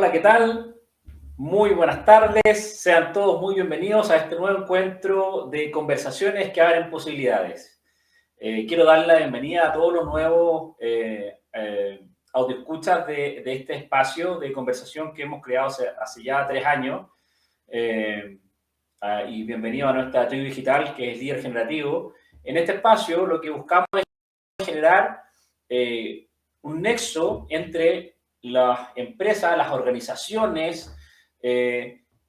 Hola, ¿qué tal? Muy buenas tardes. Sean todos muy bienvenidos a este nuevo encuentro de conversaciones que abren posibilidades. Quiero dar la bienvenida a todos los nuevos audioescuchas de este espacio de conversación que hemos creado hace ya 3 años. Y bienvenido a nuestra tribu digital, que es Líder Generativo. En este espacio lo que buscamos es generar un nexo entre las empresas, las organizaciones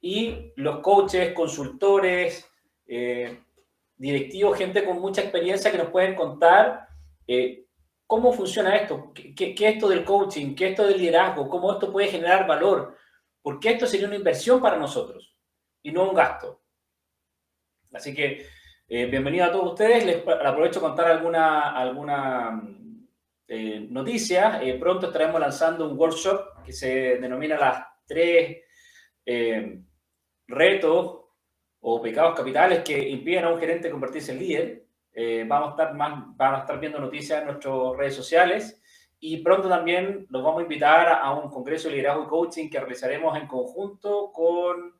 y los coaches, consultores, directivos, gente con mucha experiencia que nos pueden contar cómo funciona esto, qué es esto del coaching, qué es esto del liderazgo, cómo esto puede generar valor, porque esto sería una inversión para nosotros y no un gasto. Así que bienvenido a todos ustedes. Les aprovecho contar alguna noticia. Pronto estaremos lanzando un workshop que se denomina las 3 retos o pecados capitales que impiden a un gerente convertirse en líder. Vamos a estar viendo noticias en nuestras redes sociales y pronto también los vamos a invitar a un congreso de liderazgo y coaching que realizaremos en conjunto con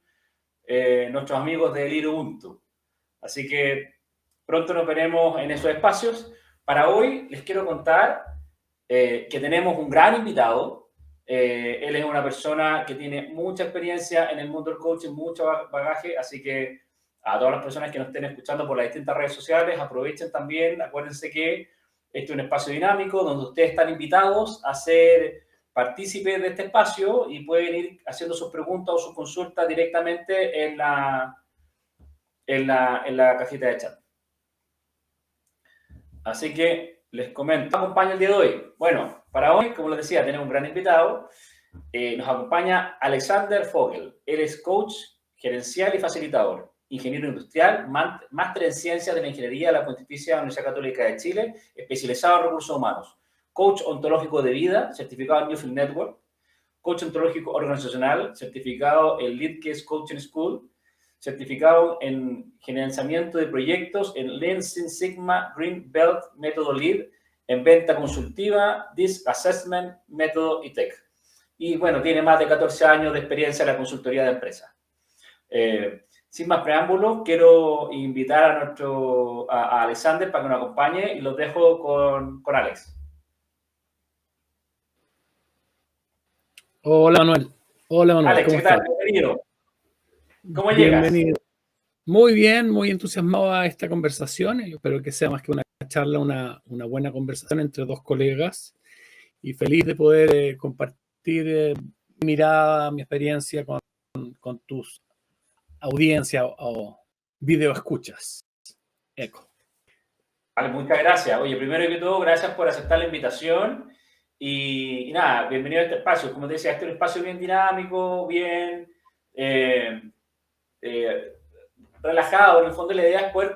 nuestros amigos de Líder Ubuntu. Así que pronto nos veremos en esos espacios. Para hoy les quiero contar que tenemos un gran invitado. Él es una persona que tiene mucha experiencia en el mundo del coaching, mucho bagaje, así que a todas las personas que nos estén escuchando por las distintas redes sociales, aprovechen también, acuérdense que este es un espacio dinámico donde ustedes están invitados a ser partícipes de este espacio y pueden ir haciendo sus preguntas o sus consultas directamente en la cajita de chat. Así que les comento. ¿Nos acompaña el día de hoy? Bueno, para hoy, como les decía, tenemos un gran invitado. Nos acompaña Alexander Fogel. Él es coach gerencial y facilitador, ingeniero industrial, máster en ciencias de la ingeniería de la Pontificia Universidad Católica de Chile, especializado en recursos humanos, coach ontológico de vida, certificado en Newfield Network, coach ontológico organizacional, certificado en Leadcase Coaching School, certificado en gerenciamiento de proyectos en Lean Six Sigma Green Belt Método Lead, en venta consultiva, DISC Assessment, Método y Tech. Y bueno, tiene más de 14 años de experiencia en la consultoría de empresas. Sin más preámbulos, quiero invitar a Alexander para que nos acompañe y los dejo con Alex. Hola Manuel. Hola Manuel, Alex, ¿cómo ¿qué tal? estás? Bienvenido. ¿Cómo Bienvenido. llegas? Muy bien, muy entusiasmado a esta conversación. Yo espero que sea más que una charla, una buena conversación entre dos colegas y feliz de poder compartir mi mirada, mi experiencia con tus audiencias o video escuchas. Eco. Vale, muchas gracias. Oye, primero que todo, gracias por aceptar la invitación y nada, bienvenido a este espacio. Como te decía, este es un espacio bien dinámico, bien relajado. En el fondo la idea es poder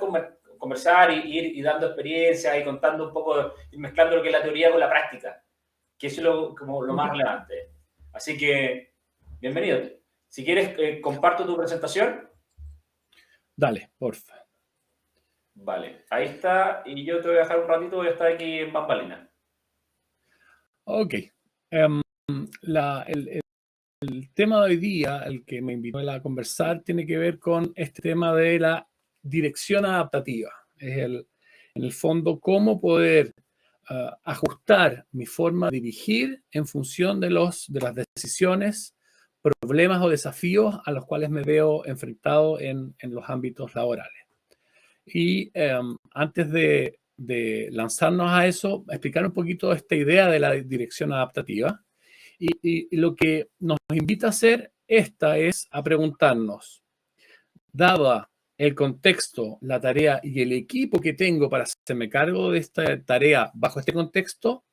conversar y ir dando experiencias y contando un poco, y mezclando lo que es la teoría con la práctica, que eso es como lo más relevante. Así que, bienvenido. Si quieres, comparto tu presentación. Dale, porfa. Vale, ahí está. Y yo te voy a dejar un ratito, voy a estar aquí en bambalina. Ok. El tema de hoy día, el que me invitó a conversar, tiene que ver con este tema de la dirección adaptativa. Es en el fondo, cómo poder ajustar mi forma de dirigir en función de las decisiones, problemas o desafíos a los cuales me veo enfrentado en los ámbitos laborales. Y antes de lanzarnos a eso, explicar un poquito esta idea de la dirección adaptativa. Y lo que nos invita a hacer es a preguntarnos, dada el contexto, la tarea y el equipo que tengo para hacerme cargo de esta tarea bajo este contexto,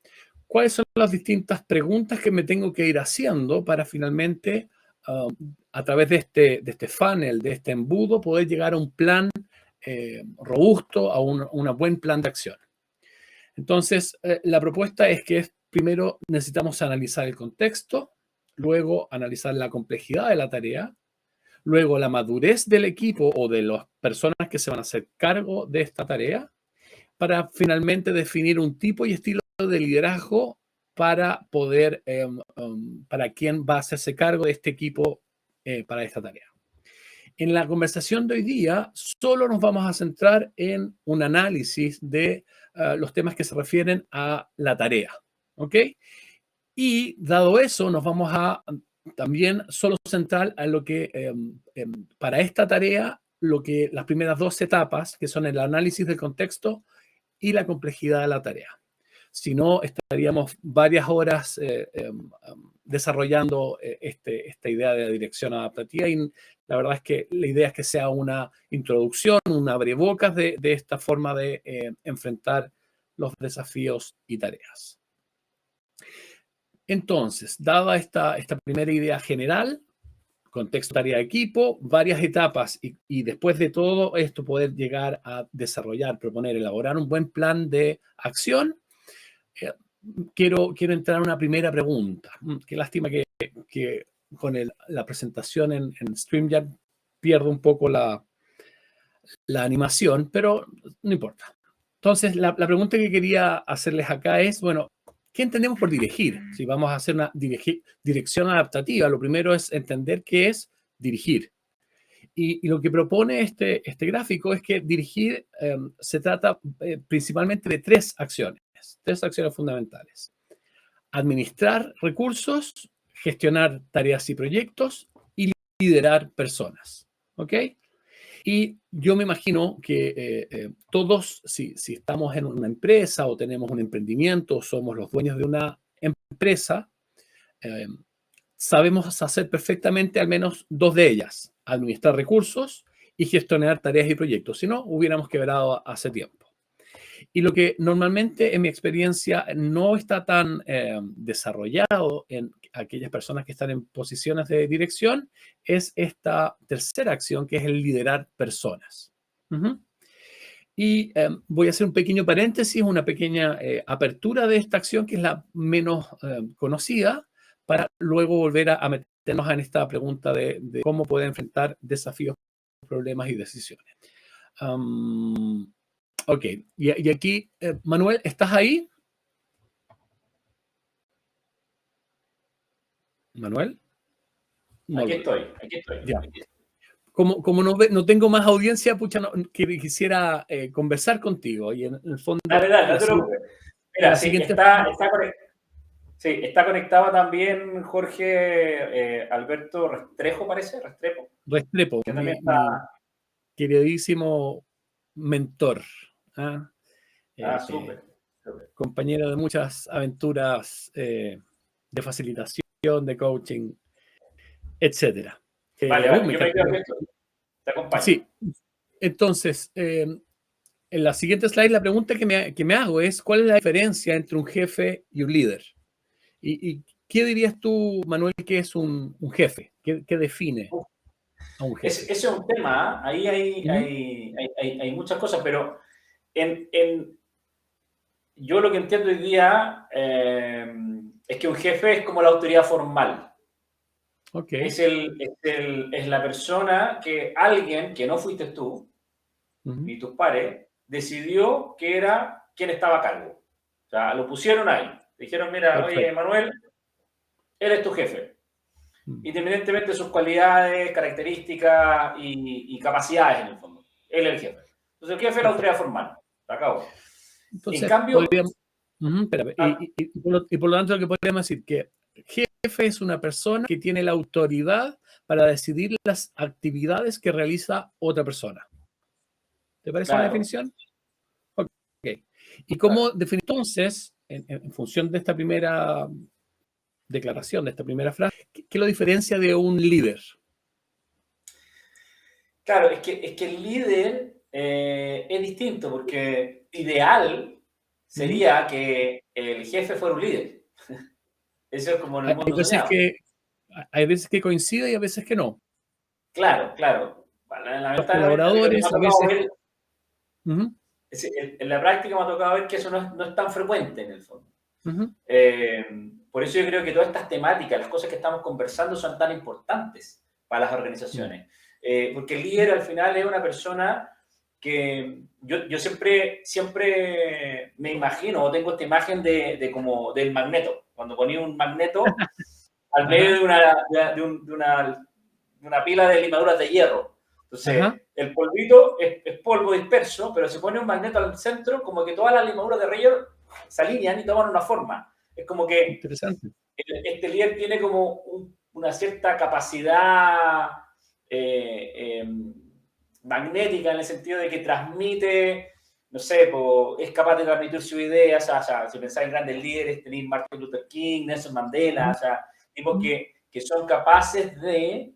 ¿cuáles son las distintas preguntas que me tengo que ir haciendo para finalmente, a través de este funnel, de este embudo, poder llegar a un plan robusto, a un buen plan de acción? Entonces, la propuesta es que primero necesitamos analizar el contexto, luego analizar la complejidad de la tarea, luego la madurez del equipo o de las personas que se van a hacer cargo de esta tarea, para finalmente definir un tipo y estilo de liderazgo para poder, para quién va a hacerse cargo de este equipo para esta tarea. En la conversación de hoy día, solo nos vamos a centrar en un análisis de los temas que se refieren a la tarea, ¿ok? Y dado eso, nos vamos a también solo centrar a lo que, para esta tarea, las primeras dos etapas, que son el análisis del contexto y la complejidad de la tarea. Si no, estaríamos varias horas desarrollando esta idea de la dirección adaptativa, y la verdad es que la idea es que sea una introducción, un abrebocas de esta forma de enfrentar los desafíos y tareas. Entonces, dada esta primera idea general, contexto, tarea, equipo, varias etapas y después de todo esto poder llegar a desarrollar, proponer, elaborar un buen plan de acción, quiero entrar a una primera pregunta. Qué lástima que con la presentación en StreamYard pierdo un poco la animación, pero no importa. Entonces, la pregunta que quería hacerles acá es, bueno, ¿qué entendemos por dirigir? Si vamos a hacer una dirección adaptativa, lo primero es entender qué es dirigir. Y lo que propone este gráfico es que dirigir se trata principalmente de tres acciones fundamentales. Administrar recursos, gestionar tareas y proyectos y liderar personas. ¿Ok? Y yo me imagino que todos, si estamos en una empresa o tenemos un emprendimiento, somos los dueños de una empresa, sabemos hacer perfectamente al menos dos de ellas: administrar recursos y gestionar tareas y proyectos. Si no, hubiéramos quebrado hace tiempo. Y lo que normalmente en mi experiencia no está tan desarrollado en aquellas personas que están en posiciones de dirección es esta tercera acción, que es el liderar personas. Y voy a hacer un pequeño paréntesis, una pequeña apertura de esta acción, que es la menos conocida, para luego volver a meternos en esta pregunta de cómo poder enfrentar desafíos, problemas y decisiones. Ok, y aquí, Manuel, ¿estás ahí? ¿Manuel? Aquí estoy. Ya. Como no tengo más audiencia, pucha, quisiera conversar contigo. Y en el fondo, Dale, no te preocupes. Mira, sí, está conectado también Jorge Alberto Restrepo, parece, Restrepo, que también mi está. queridísimo mentor, Súper. compañero de muchas aventuras de facilitación, de coaching, etcétera. Vale, yo me quedo abierto. Te acompaño. Sí, entonces, en la siguiente slide, la pregunta que me hago es: ¿cuál es la diferencia entre un jefe y un líder? ¿Y qué dirías tú, Manuel, que es un jefe? ¿Qué define a un jefe? Ese es un tema, ahí hay muchas cosas, pero yo lo que entiendo hoy día es que un jefe es como la autoridad formal. Okay. Es la persona que alguien, que no fuiste tú, ni tus pares, decidió que era quien estaba a cargo. O sea, lo pusieron ahí. Dijeron, mira, Perfecto. Oye, Manuel, él es tu jefe. Independientemente de sus cualidades, características y capacidades, en el fondo. Él es el jefe. Entonces, el jefe es la autoridad formal. Se acabó. Entonces, en cambio... y por lo tanto, lo que podríamos decir que jefe es una persona que tiene la autoridad para decidir las actividades que realiza otra persona. ¿Te parece una definición? Ok. ¿Y cómo definir entonces, en función de esta primera declaración, de esta primera frase, qué lo diferencia de un líder? Claro, es que el líder es distinto, porque ideal sería que el jefe fuera un líder. Eso es como en el mundo soñado. Hay veces que coincide y a veces que no. Claro. Los colaboradores a veces... En la práctica me ha tocado ver que eso no es tan frecuente en el fondo. Por eso yo creo que todas estas temáticas, las cosas que estamos conversando, son tan importantes para las organizaciones. Porque el líder al final es una persona yo siempre me imagino, o tengo esta imagen como del magneto, cuando ponía un magneto al medio de una pila de limaduras de hierro. Entonces, el polvito es polvo disperso, pero se pone un magneto al centro, como que todas las limaduras de hierro se alinean y toman una forma. Es como que interesante. Este líder tiene como una cierta capacidad magnética en el sentido de que transmite, no sé, es capaz de transmitir sus ideas, o sea, si pensáis en grandes líderes, tenéis Martin Luther King, Nelson Mandela, o sea, tipos que son capaces de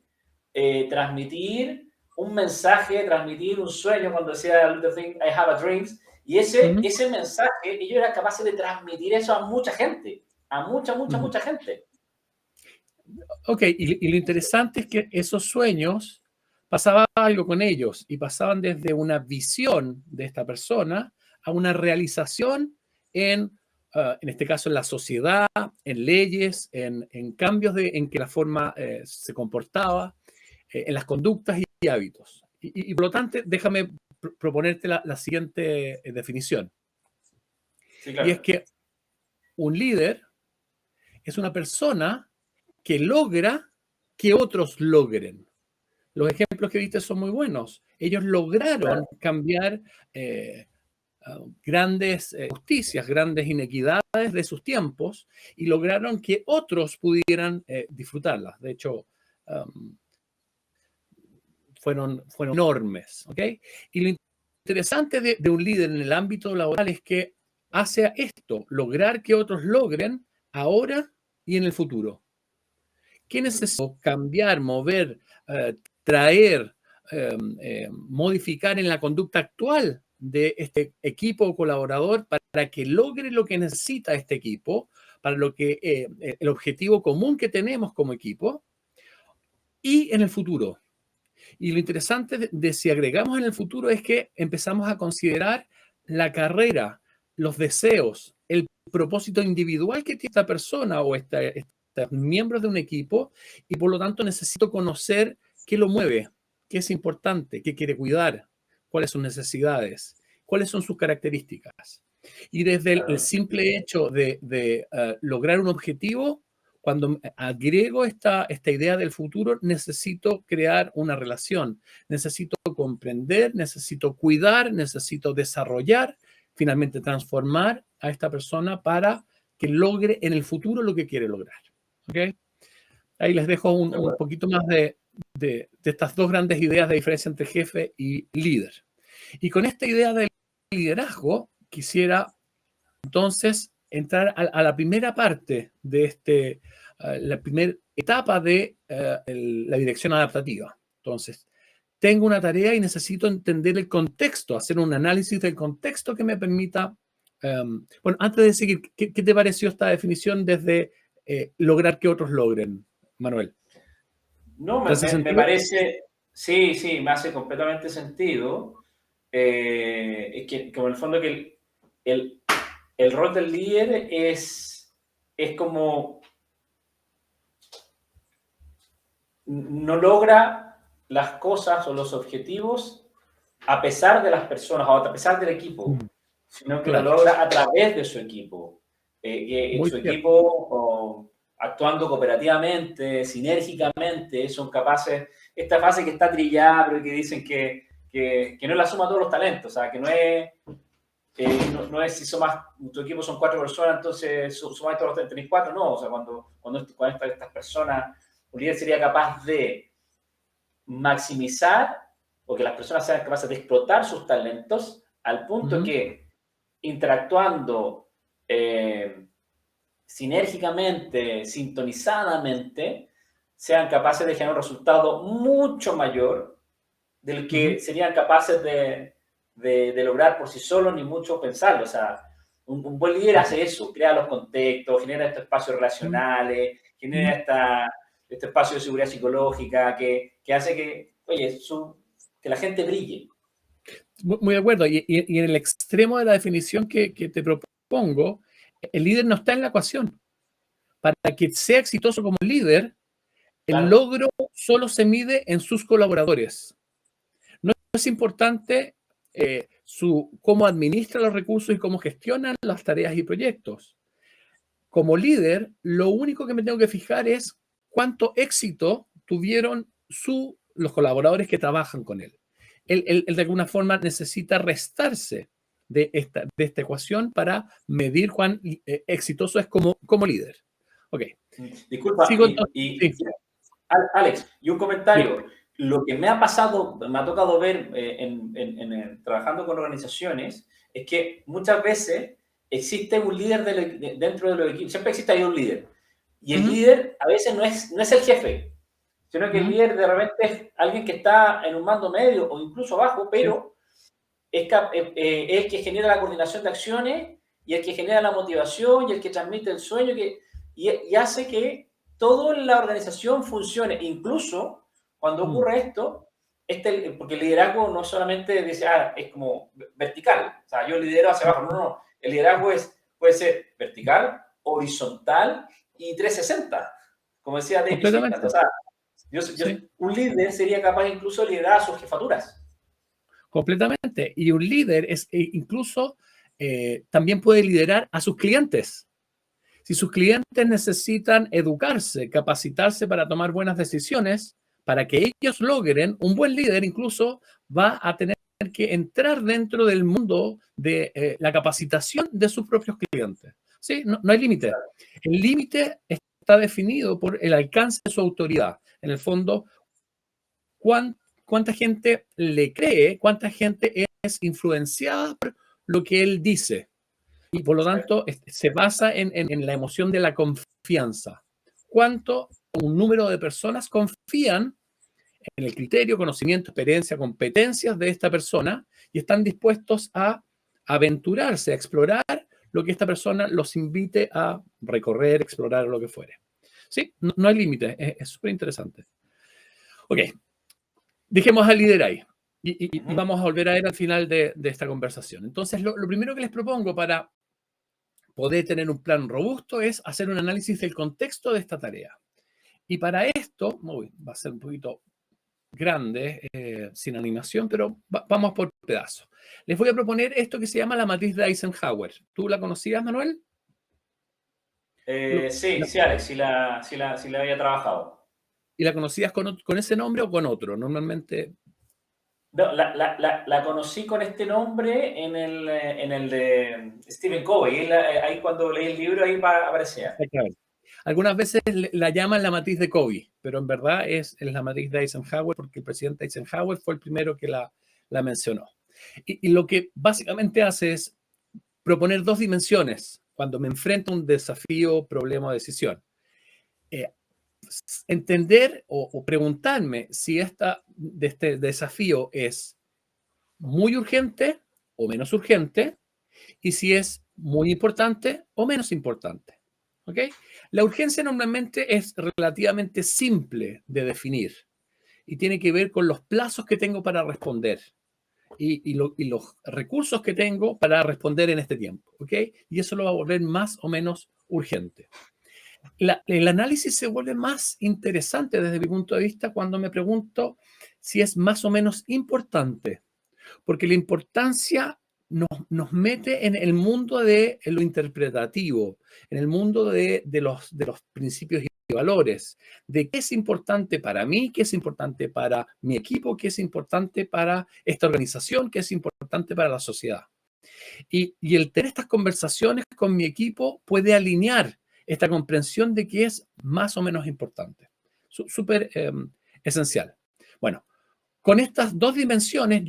transmitir un mensaje, transmitir un sueño, cuando decía Luther King, I have a dream, y ese mensaje, ellos eran capaces de transmitir eso a mucha gente, a mucha gente. Ok, y lo interesante es que esos sueños, pasaba algo con ellos y pasaban desde una visión de esta persona a una realización en este caso en la sociedad, en leyes, en cambios en que la forma se comportaba, en las conductas y hábitos. Y por lo tanto, déjame proponerte la siguiente definición. Sí, claro. Y es que un líder es una persona que logra que otros logren. Los ejemplos que viste son muy buenos. Ellos lograron cambiar grandes justicias, grandes inequidades de sus tiempos y lograron que otros pudieran disfrutarlas. De hecho, fueron enormes. ¿Okay? Y lo interesante de un líder en el ámbito laboral es que hace esto, lograr que otros logren ahora y en el futuro. ¿Qué necesito cambiar, mover, traer, modificar en la conducta actual de este equipo o colaborador para que logre lo que necesita este equipo, para lo que el objetivo común que tenemos como equipo y en el futuro? Y lo interesante de si agregamos en el futuro es que empezamos a considerar la los deseos, el propósito individual que tiene esta persona o miembros de un equipo, y por lo tanto necesito conocer qué lo mueve, qué es importante, qué quiere cuidar, cuáles son sus necesidades, cuáles son sus características. Y desde el simple hecho de lograr un objetivo, cuando agrego esta idea del futuro, necesito crear una relación, necesito comprender, necesito cuidar, necesito desarrollar, finalmente transformar a esta persona para que logre en el futuro lo que quiere lograr. ¿Okay? Ahí les dejo un poquito más de estas dos grandes ideas de diferencia entre jefe y líder. Y con esta idea del liderazgo, quisiera entonces entrar a la primera parte de la primera etapa de la dirección adaptativa. Entonces, tengo una tarea y necesito entender el contexto, hacer un análisis del contexto que me permita. Bueno, antes de seguir, ¿qué te pareció esta definición desde lograr que otros logren, Manuel? No, me parece, sí, me hace completamente sentido. Es que, como en el fondo, que el rol del líder es como no logra las cosas o los objetivos a pesar de las personas o a pesar del equipo, sino que lo logra a través de su equipo. Su equipo actuando cooperativamente, sinérgicamente, son capaces, esta fase que está trillada, pero que dicen que no es la suma de todos los talentos, o sea, que no es si tu equipo son 4 personas, entonces sumáis todos los tenéis 4, no, o sea, cuando estas personas, un líder sería capaz de maximizar o que las personas sean capaces de explotar sus talentos al punto que interactuando sinérgicamente, sintonizadamente, sean capaces de generar un resultado mucho mayor del que serían capaces de lograr por sí solos, ni mucho pensarlo. O sea, un buen líder hace eso, crea los contextos, genera estos espacios relacionales, genera este espacio de seguridad psicológica que hace que, oye, que la gente brille. Muy de acuerdo. Y en el extremo de la definición que te propongo, el líder no está en la ecuación. Para que sea exitoso como líder, el logro solo se mide en sus colaboradores. No es importante cómo administra los recursos y cómo gestionan las tareas y proyectos. Como líder, lo único que me tengo que fijar es cuánto éxito tuvieron los colaboradores que trabajan con él. Él de alguna forma necesita restarse de esta ecuación para medir cuán exitoso es como líder. Ok. Disculpa, Sigo entonces. Sí. Alex, y un comentario. Sí. Lo que me ha pasado, me ha tocado ver trabajando con organizaciones, es que muchas veces existe un líder dentro de los equipos. Siempre existe ahí un líder. Y el líder a veces no es el jefe, sino que el líder de repente es alguien que está en un mando medio o incluso abajo, pero es el que genera la coordinación de acciones y el que genera la motivación y el que transmite el sueño y hace que toda la organización funcione. Incluso cuando ocurre esto, porque el liderazgo no solamente dice, es como vertical, o sea, yo lidero hacia abajo. No. El liderazgo puede ser vertical, horizontal y 360, como decía David Finland. O sea, un líder sería capaz incluso de liderar a sus jefaturas. Completamente. Y un líder incluso también puede liderar a sus clientes. Si sus clientes necesitan educarse, capacitarse para tomar buenas decisiones, para que ellos logren, un buen líder incluso va a tener que entrar dentro del mundo de la capacitación de sus propios clientes. ¿Sí? No hay límite. El límite está definido por el alcance de su autoridad. En el fondo, cuánta gente le cree, cuánta gente es influenciada por lo que él dice. Y por lo tanto, se basa en la emoción de la confianza. ¿Cuánto un número de personas confían en el criterio, conocimiento, experiencia, competencias de esta persona y están dispuestos a aventurarse, a explorar lo que esta persona los invite a recorrer, explorar o lo que fuere? Sí, no hay límite, es súper interesante. Ok, dejemos al líder ahí y vamos a volver a él al final de esta conversación. Entonces, lo primero que les propongo para poder tener un plan robusto es hacer un análisis del contexto de esta tarea. Y para esto, va a ser un poquito grande, sin animación, pero vamos por pedazos. Les voy a proponer esto que se llama la matriz de Eisenhower. ¿Tú la conocías, Manuel? Sí, Alex, sí la había trabajado. ¿Y la conocías con ese nombre o con otro? Normalmente... No, la conocí con este nombre en el de Stephen Covey. Ahí cuando leí el libro, ahí aparecía. Algunas veces la llaman la matriz de Covey, pero en verdad es la matriz de Eisenhower porque el presidente Eisenhower fue el primero que la mencionó. Y lo que básicamente hace es proponer dos dimensiones cuando me enfrento a un desafío, problema o decisión. Entender o preguntarme si este desafío es muy urgente o menos urgente y si es muy importante o menos importante. ¿Ok? La urgencia normalmente es relativamente simple de definir y tiene que ver con los plazos que tengo para responder y los recursos que tengo para responder en este tiempo. ¿Ok? Y eso lo va a volver más o menos urgente. El análisis se vuelve más interesante desde mi punto de vista cuando me pregunto si es más o menos importante, porque la importancia nos mete en el mundo de lo interpretativo, en el mundo de los principios y valores, de qué es importante para mí, qué es importante para mi equipo, qué es importante para esta organización, qué es importante para la sociedad. Y el tener estas conversaciones con mi equipo puede alinear esta comprensión de que es más o menos importante. Súper esencial. Bueno, con estas dos dimensiones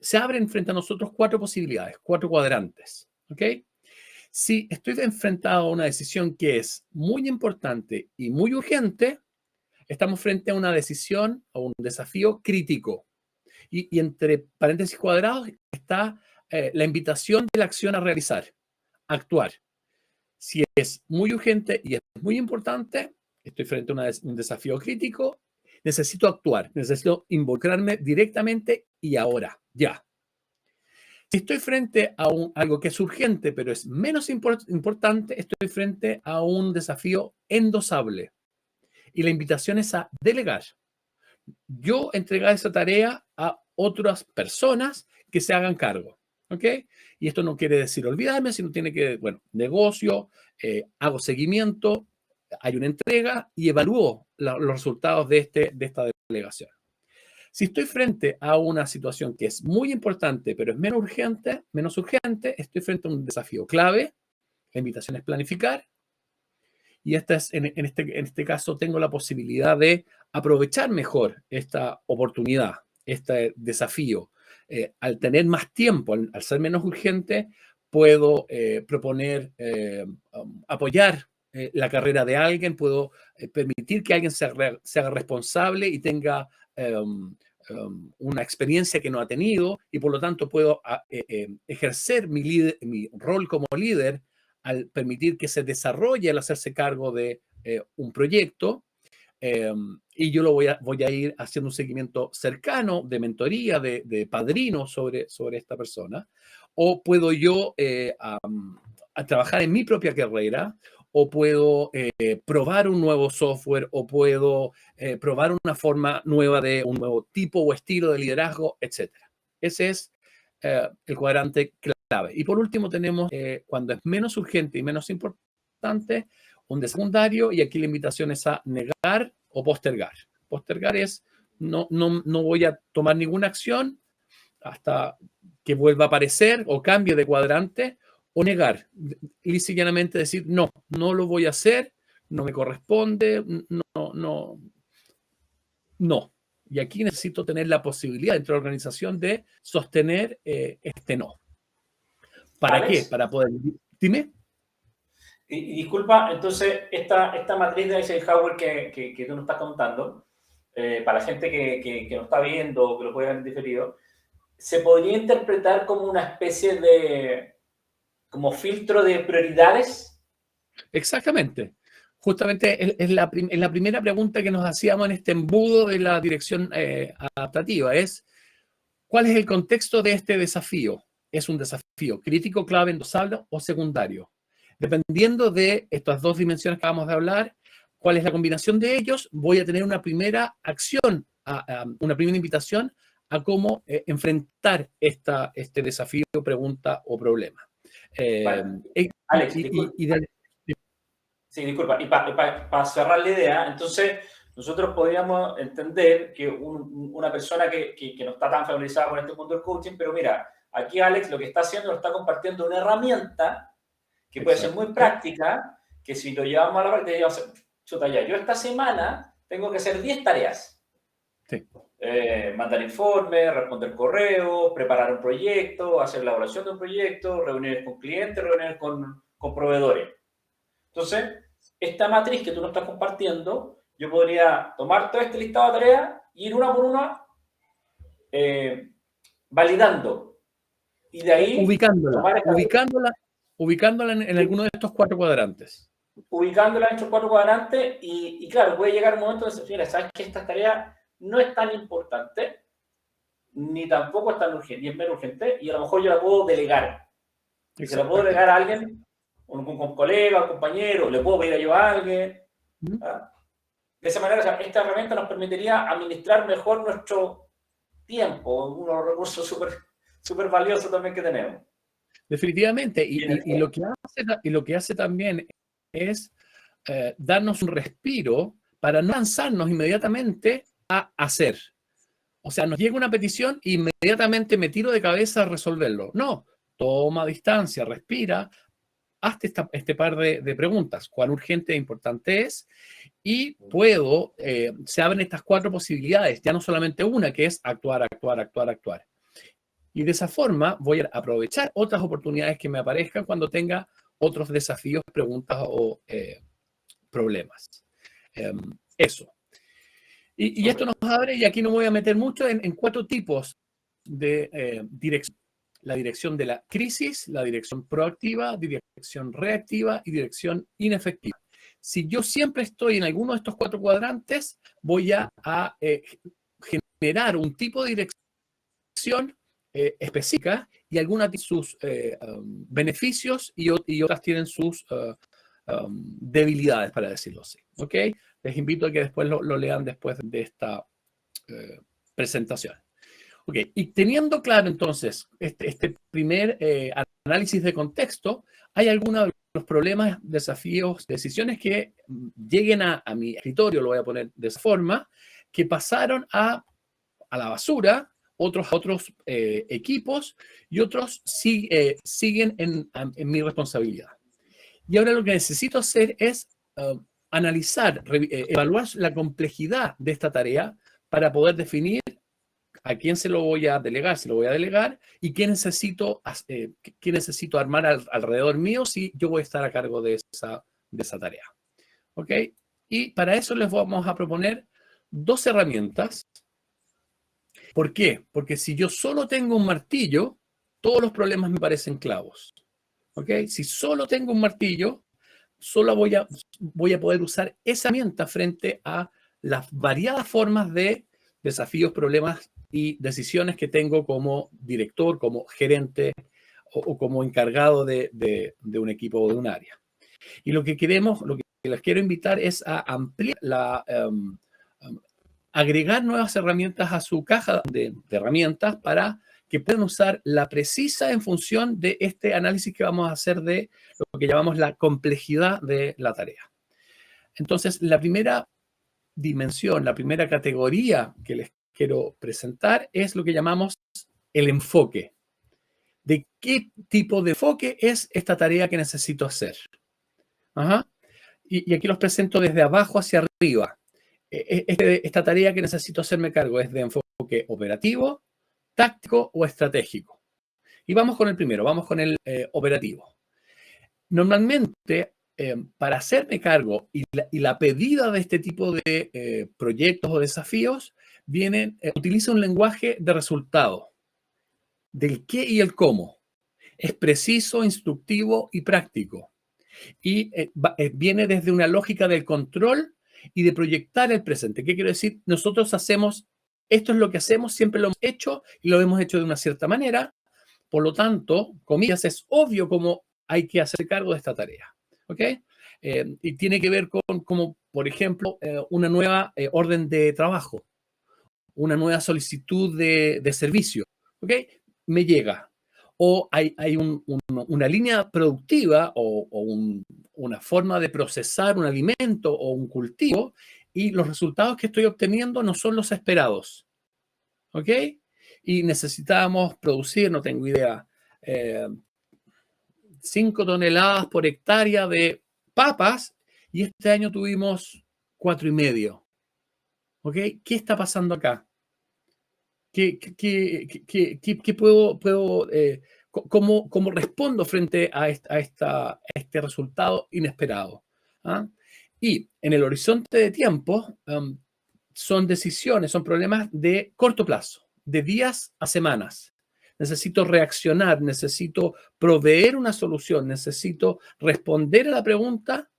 se abren frente a nosotros cuatro posibilidades, cuatro cuadrantes. ¿Ok? Si estoy enfrentado a una decisión que es muy importante y muy urgente, estamos frente a una decisión o un desafío crítico. Y entre paréntesis cuadrados está la invitación de la acción a realizar, actuar. Si es muy urgente y es muy importante, estoy frente a un desafío crítico, necesito actuar, necesito involucrarme directamente y ahora, ya. Si estoy frente a algo que es urgente, pero es menos importante, estoy frente a un desafío endosable. Y la invitación es a delegar. Yo entregar esa tarea a otras personas que se hagan cargo. ¿Ok? Y esto no quiere decir olvidarme, sino tiene que, bueno, negocio, hago seguimiento, hay una entrega y evalúo los resultados de esta delegación. Si estoy frente a una situación que es muy importante, pero es menos urgente, estoy frente a un desafío clave. La invitación es planificar. Y en este caso tengo la posibilidad de aprovechar mejor esta oportunidad, este desafío. Al tener más tiempo, al ser menos urgente, puedo proponer apoyar la carrera de alguien, puedo permitir que alguien se haga responsable y tenga una experiencia que no ha tenido, y por lo tanto puedo ejercer mi rol como líder al permitir que se desarrolle, al hacerse cargo de un proyecto. Y yo voy a ir haciendo un seguimiento cercano de mentoría, de padrino sobre esta persona. O puedo yo a trabajar en mi propia carrera, o puedo probar un nuevo software, o puedo probar una forma nueva de un nuevo tipo o estilo de liderazgo, etc. Ese es el cuadrante clave. Y por último tenemos, cuando es menos urgente y menos importante, un de secundario, y aquí la invitación es a negar o postergar. Postergar es no voy a tomar ninguna acción hasta que vuelva a aparecer o cambie de cuadrante, o negar, lisa y llanamente decir no lo voy a hacer, no me corresponde, no. Y aquí necesito tener la posibilidad dentro de la organización de sostener este no. ¿Para Alex, qué? Para poder... Dime. y disculpa, entonces, esta matriz de Eisenhower que tú nos estás contando, para la gente que no está viendo o que lo puede ver en diferido, se podría interpretar como una especie de como filtro de prioridades. Exactamente. Justamente es la primera pregunta que nos hacíamos en este embudo de la dirección adaptativa. Es, ¿cuál es el contexto de este desafío? ¿Es un desafío crítico, clave, endosable o secundario? Dependiendo de estas dos dimensiones que acabamos de hablar, ¿cuál es la combinación de ellos? Voy a tener una primera acción, una primera invitación a cómo enfrentar este desafío, pregunta o problema. Vale. Alex, disculpa. Sí, disculpa. Y para cerrar la idea, entonces nosotros podríamos entender que una persona que no está tan familiarizada con este mundo del coaching, pero mira, aquí Alex lo que está haciendo, lo está compartiendo una herramienta que puede ser muy práctica, que si lo llevamos a la práctica, chuta ya, yo esta semana tengo que hacer 10 tareas. Sí. Mandar informes, responder correos, preparar un proyecto, hacer la evaluación de un proyecto, reuniones con clientes, reuniones con proveedores. Entonces, esta matriz que tú nos estás compartiendo, yo podría tomar todo este listado de tareas y ir una por una validando. Y de ahí ubicándola en alguno de estos 4 cuadrantes. Ubicándola en estos 4 cuadrantes y claro, puede llegar un momento de decir, mira, sabes que esta tarea no es tan importante, ni tampoco es tan urgente, ni es menos urgente, y a lo mejor yo la puedo delegar. Y se la puedo delegar a alguien, un colega, un compañero, le puedo pedir ayuda a alguien. ¿Ah? De esa manera, o sea, esta herramienta nos permitiría administrar mejor nuestro tiempo, unos recursos súper valiosos también que tenemos. Definitivamente, y lo que hace también es darnos un respiro para no lanzarnos inmediatamente a hacer. O sea, nos llega una petición e inmediatamente me tiro de cabeza a resolverlo. No, toma distancia, respira, hazte este par de preguntas. ¿Cuán urgente e importante es? Y se abren estas 4 posibilidades, ya no solamente una, que es actuar. Y de esa forma voy a aprovechar otras oportunidades que me aparezcan cuando tenga otros desafíos, preguntas o problemas. Eso. Y esto nos abre, y aquí no me voy a meter mucho, en 4 tipos de dirección. La dirección de la crisis, la dirección proactiva, dirección reactiva y dirección inefectiva. Si yo siempre estoy en alguno de estos 4 cuadrantes, voy a generar un tipo de dirección específica, y algunas tienen sus beneficios y otras tienen sus debilidades, para decirlo así. ¿Ok? Les invito a que después lo lean después de esta presentación. Ok, y teniendo claro entonces este primer análisis de contexto, ¿hay algunos de los problemas, desafíos, decisiones que lleguen a mi escritorio, lo voy a poner de esa forma, que pasaron a la basura, otros equipos y otros siguen en mi responsabilidad? Y ahora lo que necesito hacer es analizar, evaluar la complejidad de esta tarea para poder definir a quién se lo voy a delegar, si lo voy a delegar, y qué necesito armar alrededor mío si yo voy a estar a cargo de esa tarea. ¿Ok? Y para eso les vamos a proponer dos herramientas. ¿Por qué? Porque si yo solo tengo un martillo, todos los problemas me parecen clavos. ¿Ok? Si solo tengo un martillo, solo voy a poder usar esa herramienta frente a las variadas formas de desafíos, problemas y decisiones que tengo como director, como gerente o como encargado de un equipo o de un área. Y lo que les quiero invitar es a ampliar agregar nuevas herramientas a su caja de herramientas para que puedan usar la precisa en función de este análisis que vamos a hacer de lo que llamamos la complejidad de la tarea. Entonces, la primera dimensión, la primera categoría que les quiero presentar es lo que llamamos el enfoque. ¿De qué tipo de enfoque es esta tarea que necesito hacer? Ajá. Y aquí los presento desde abajo hacia arriba. Esta tarea que necesito hacerme cargo es de enfoque operativo, táctico o estratégico. Y vamos con el primero, vamos con el operativo. Normalmente, para hacerme cargo y la pedida de este tipo de proyectos o desafíos, utiliza un lenguaje de resultado, del qué y el cómo. Es preciso, instructivo y práctico. Y viene desde una lógica del control y de proyectar el presente. ¿Qué quiero decir? Nosotros esto es lo que hacemos, siempre lo hemos hecho y lo hemos hecho de una cierta manera. Por lo tanto, comillas, es obvio cómo hay que hacer cargo de esta tarea. ¿Ok? Y tiene que ver con, como, por ejemplo, una nueva orden de trabajo, una nueva solicitud de servicio. ¿Ok? Me llega. O hay una línea productiva o una forma de procesar un alimento o un cultivo y los resultados que estoy obteniendo no son los esperados. ¿Ok? Y necesitábamos producir, no tengo idea, 5 toneladas por hectárea de papas y este año tuvimos 4,5. ¿Ok? ¿Qué está pasando acá? ¿Qué puedo cómo respondo frente a este resultado inesperado? ¿Ah? Y en el horizonte de tiempo son decisiones, son problemas de corto plazo, de días a semanas. Necesito reaccionar, necesito proveer una solución, necesito responder a la pregunta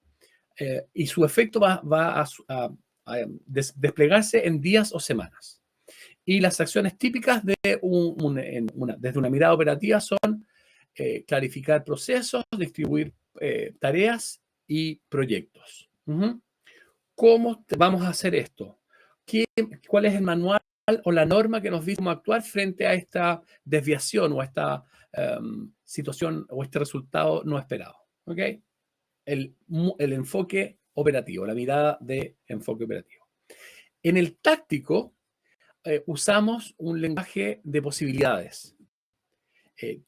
y su efecto va a desplegarse en días o semanas. Y las acciones típicas desde una mirada operativa son clarificar procesos, distribuir tareas y proyectos. ¿Cómo vamos a hacer esto? ¿Cuál es el manual o la norma que nos dice cómo actuar frente a esta desviación o a esta situación o este resultado no esperado? ¿Ok? El enfoque operativo, la mirada de enfoque operativo. En el táctico, usamos un lenguaje de posibilidades.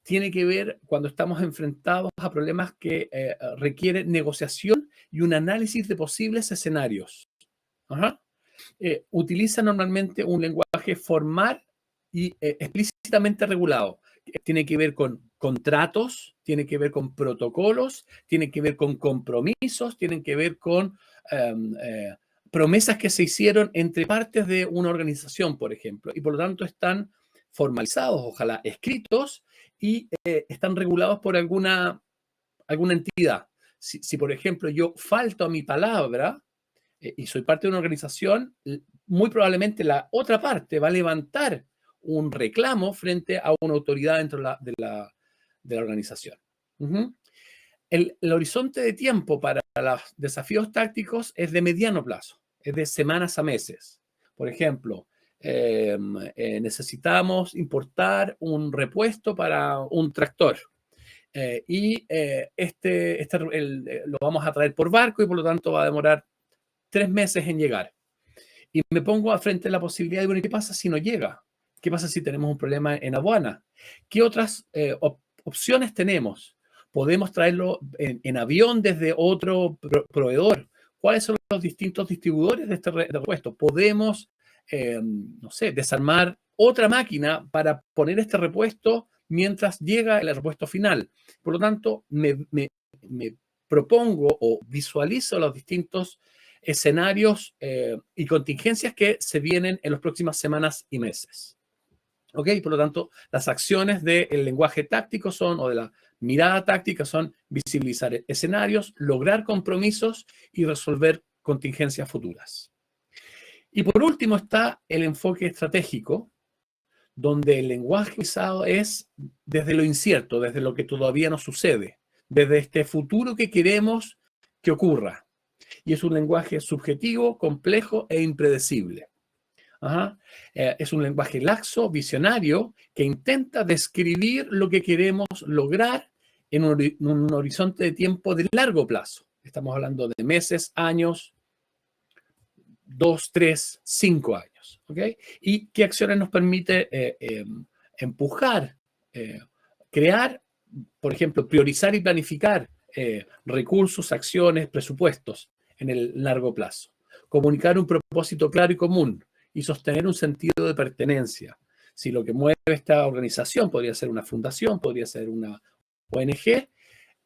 Tiene que ver cuando estamos enfrentados a problemas que requieren negociación y un análisis de posibles escenarios. Ajá. Utiliza normalmente un lenguaje formal y explícitamente regulado. Tiene que ver con contratos, tiene que ver con protocolos, tiene que ver con compromisos, tienen que ver con promesas que se hicieron entre partes de una organización, por ejemplo, y por lo tanto están formalizados, ojalá escritos, y están regulados por alguna entidad. Si, por ejemplo, yo falto a mi palabra y soy parte de una organización, muy probablemente la otra parte va a levantar un reclamo frente a una autoridad dentro de la organización. El horizonte de tiempo para los desafíos tácticos es de mediano plazo, es de semanas a meses. Por ejemplo, necesitamos importar un repuesto para un tractor. Lo vamos a traer por barco y por lo tanto va a demorar 3 meses en llegar. Y me pongo frente a la posibilidad de, bueno, ¿qué pasa si no llega? ¿Qué pasa si tenemos un problema en aduana? ¿Qué otras opciones tenemos? ¿Podemos traerlo en avión desde otro proveedor? ¿Cuáles son los distintos distribuidores de este repuesto? ¿Podemos, no sé, desarmar otra máquina para poner este repuesto mientras llega el repuesto final? Por lo tanto, me propongo o visualizo los distintos escenarios y contingencias que se vienen en las próximas semanas y meses. ¿Ok? Por lo tanto, las acciones del lenguaje táctico o de la mirada táctica son visibilizar escenarios, lograr compromisos y resolver contingencias futuras. Y por último está el enfoque estratégico, donde el lenguaje usado es desde lo incierto, desde lo que todavía no sucede, desde este futuro que queremos que ocurra. Y es un lenguaje subjetivo, complejo e impredecible. Es un lenguaje laxo, visionario, que intenta describir lo que queremos lograr en un horizonte de tiempo de largo plazo. Estamos hablando de meses, años, 2, 3, 5 años. ¿Okay? ¿Y qué acciones nos permite empujar, crear, por ejemplo, priorizar y planificar recursos, acciones, presupuestos en el largo plazo? Comunicar un propósito claro y común y sostener un sentido de pertenencia. Si lo que mueve esta organización podría ser una fundación, podría ser una ONG,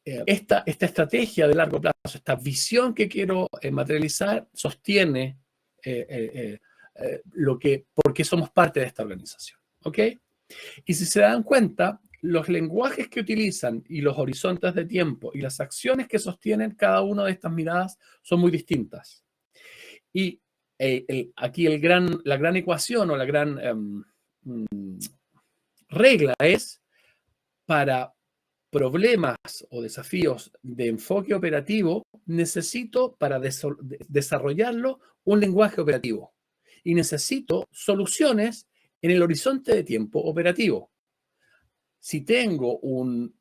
esta estrategia de largo plazo, esta visión que quiero materializar, sostiene por qué somos parte de esta organización. ¿Ok? Y si se dan cuenta, los lenguajes que utilizan y los horizontes de tiempo y las acciones que sostienen cada una de estas miradas son muy distintas. Y aquí la gran ecuación o la gran regla es, para problemas o desafíos de enfoque operativo, necesito para desarrollarlo un lenguaje operativo y necesito soluciones en el horizonte de tiempo operativo. Si tengo un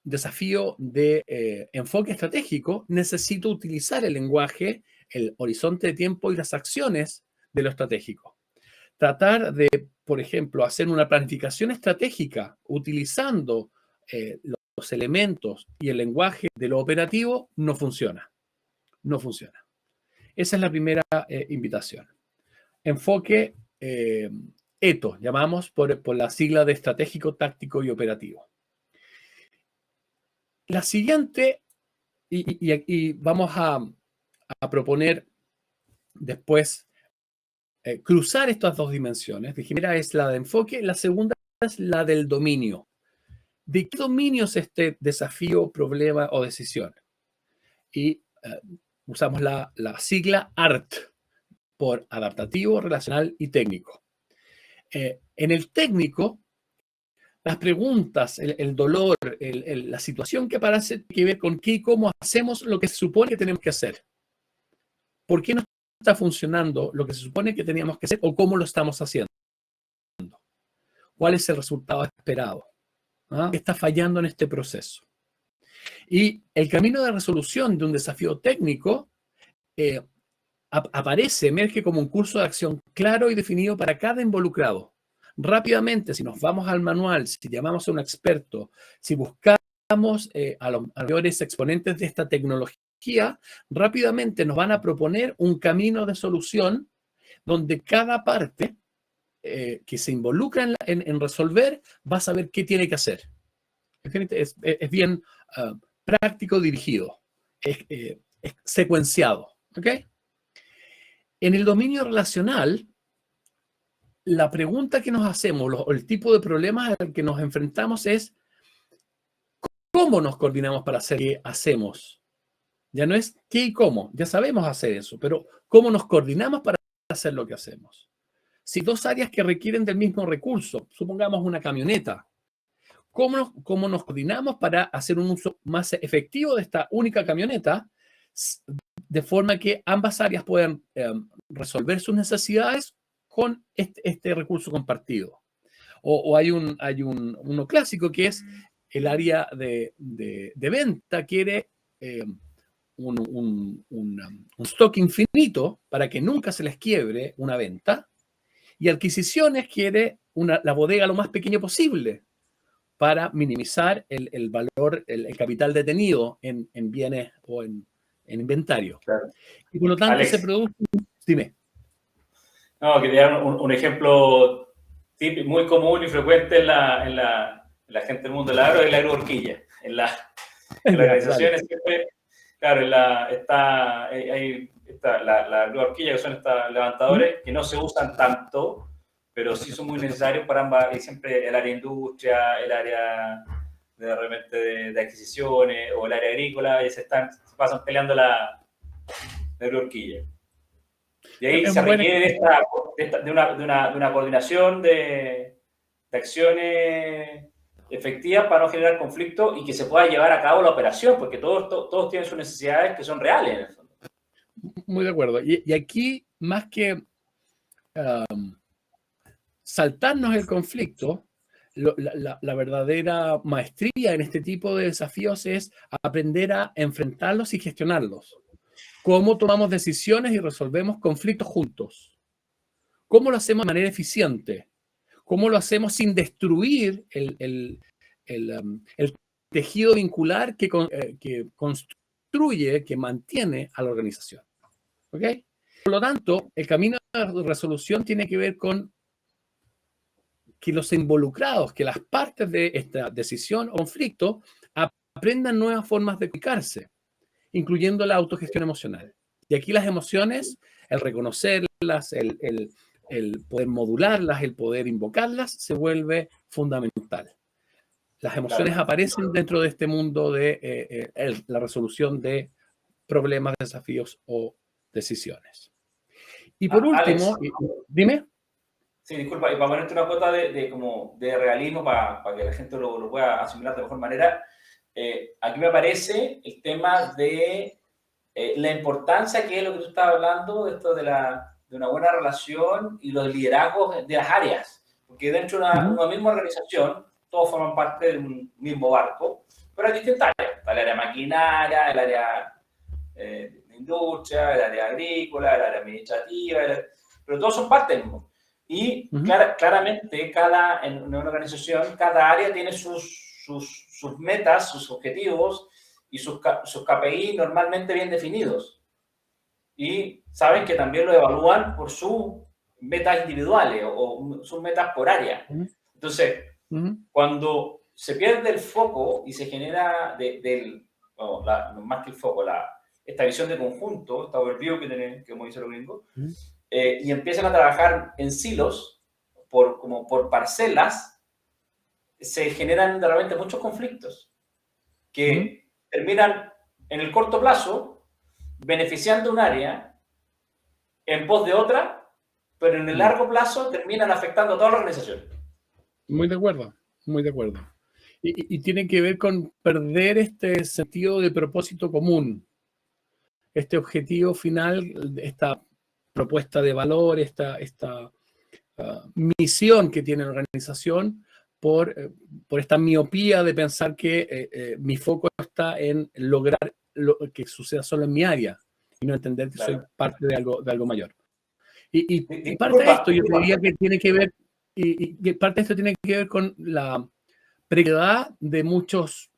desafío de enfoque estratégico, necesito utilizar el lenguaje, el horizonte de tiempo y las acciones de lo estratégico. Tratar de, por ejemplo, hacer una planificación estratégica utilizando los elementos y el lenguaje de lo operativo no funciona. No funciona. Esa es la primera invitación. Enfoque ETO, llamamos por la sigla de estratégico, táctico y operativo. La siguiente, y vamos a proponer después cruzar estas dos dimensiones. La primera es la de enfoque, la segunda es la del dominio. ¿De qué dominio es este desafío, problema o decisión? Y usamos la sigla ART, por adaptativo, relacional y técnico. En el técnico, las preguntas, el dolor, la situación que aparece tiene que ver con qué y cómo hacemos lo que se supone que tenemos que hacer. ¿Por qué no está funcionando lo que se supone que teníamos que hacer o cómo lo estamos haciendo? ¿Cuál es el resultado esperado? ¿Qué está fallando en este proceso? Y el camino de resolución de un desafío técnico emerge como un curso de acción claro y definido para cada involucrado. Rápidamente, si nos vamos al manual, si llamamos a un experto, si buscamos a los mayores exponentes de esta tecnología, rápidamente nos van a proponer un camino de solución donde cada parte que se involucra en resolver va a saber qué tiene que hacer. Es bien práctico, dirigido, es secuenciado. ¿Ok? En el dominio relacional, la pregunta que nos hacemos, o el tipo de problemas al que nos enfrentamos es ¿cómo nos coordinamos para hacer qué hacemos? Ya no es qué y cómo, ya sabemos hacer eso, pero ¿cómo nos coordinamos para hacer lo que hacemos? Si dos áreas que requieren del mismo recurso, supongamos una camioneta, ¿cómo nos coordinamos para hacer un uso más efectivo de esta única camioneta de forma que ambas áreas puedan resolver sus necesidades con este recurso compartido. O hay uno clásico que es el área de venta quiere un stock infinito para que nunca se les quiebre una venta, y adquisiciones quiere la bodega lo más pequeño posible para minimizar el valor, el capital detenido en bienes o en inventario. Claro. Y por lo tanto Alex, se produce... Dime. no, quería dar un ejemplo típico, muy común y frecuente en la gente del mundo del agro, es la agrohorquilla. En las organizaciones siempre, claro, está la agrohorquilla, que son estos levantadores que no se usan tanto, pero sí son muy necesarios para ambas, y siempre el área de industria, el área de repente de adquisiciones o el área agrícola, y se pasan peleando la agrohorquilla. Y ahí se requiere de una coordinación de acciones efectivas para no generar conflicto y que se pueda llevar a cabo la operación, porque todos tienen sus necesidades que son reales en el fondo. Muy de acuerdo. Y aquí, más que saltarnos el conflicto, la verdadera maestría en este tipo de desafíos es aprender a enfrentarlos y gestionarlos. ¿Cómo tomamos decisiones y resolvemos conflictos juntos? ¿Cómo lo hacemos de manera eficiente? ¿Cómo lo hacemos sin destruir el tejido vincular que construye, que mantiene a la organización? ¿Ok? Por lo tanto, el camino de resolución tiene que ver con que los involucrados, que las partes de esta decisión o conflicto aprendan nuevas formas de comunicarse, incluyendo la autogestión emocional. Y aquí las emociones, el reconocerlas, el poder modularlas, el poder invocarlas, se vuelve fundamental. Las emociones aparecen dentro de este mundo de la resolución de problemas, desafíos o decisiones. Y por último, Alex, dime. sí, disculpa, y para ponerte una cuota de realismo para que la gente lo pueda asimilar de mejor manera, aquí me aparece el tema de la importancia que es lo que tú estabas hablando, esto de una buena relación y los liderazgos de las áreas, porque dentro de una misma organización todos forman parte de un mismo barco, pero hay distintas áreas. Está el área maquinaria, el área de industria, el área agrícola, el área administrativa, pero todos son parte del mismo. Y claramente en una organización, cada área tiene sus metas, sus objetivos y sus KPI normalmente bien definidos. Y saben que también lo evalúan por sus metas individuales o sus metas por área. Entonces, cuando se pierde el foco y se genera más que el foco, esta visión de conjunto, esta overview que como dicen los gringos, y empiezan a trabajar en silos, como por parcelas, se generan de repente muchos conflictos que terminan en el corto plazo beneficiando un área en pos de otra, pero en el largo plazo terminan afectando a toda la organización. Muy de acuerdo, muy de acuerdo. Y tiene que ver con perder este sentido de propósito común, este objetivo final, esta propuesta de valor, esta misión que tiene la organización por esta miopía de pensar que mi foco está en lograr que suceda solo en mi área y no entender que soy parte de algo mayor. Y parte de esto yo diría que tiene que ver, y parte de esto tiene que ver con la precariedad de muchos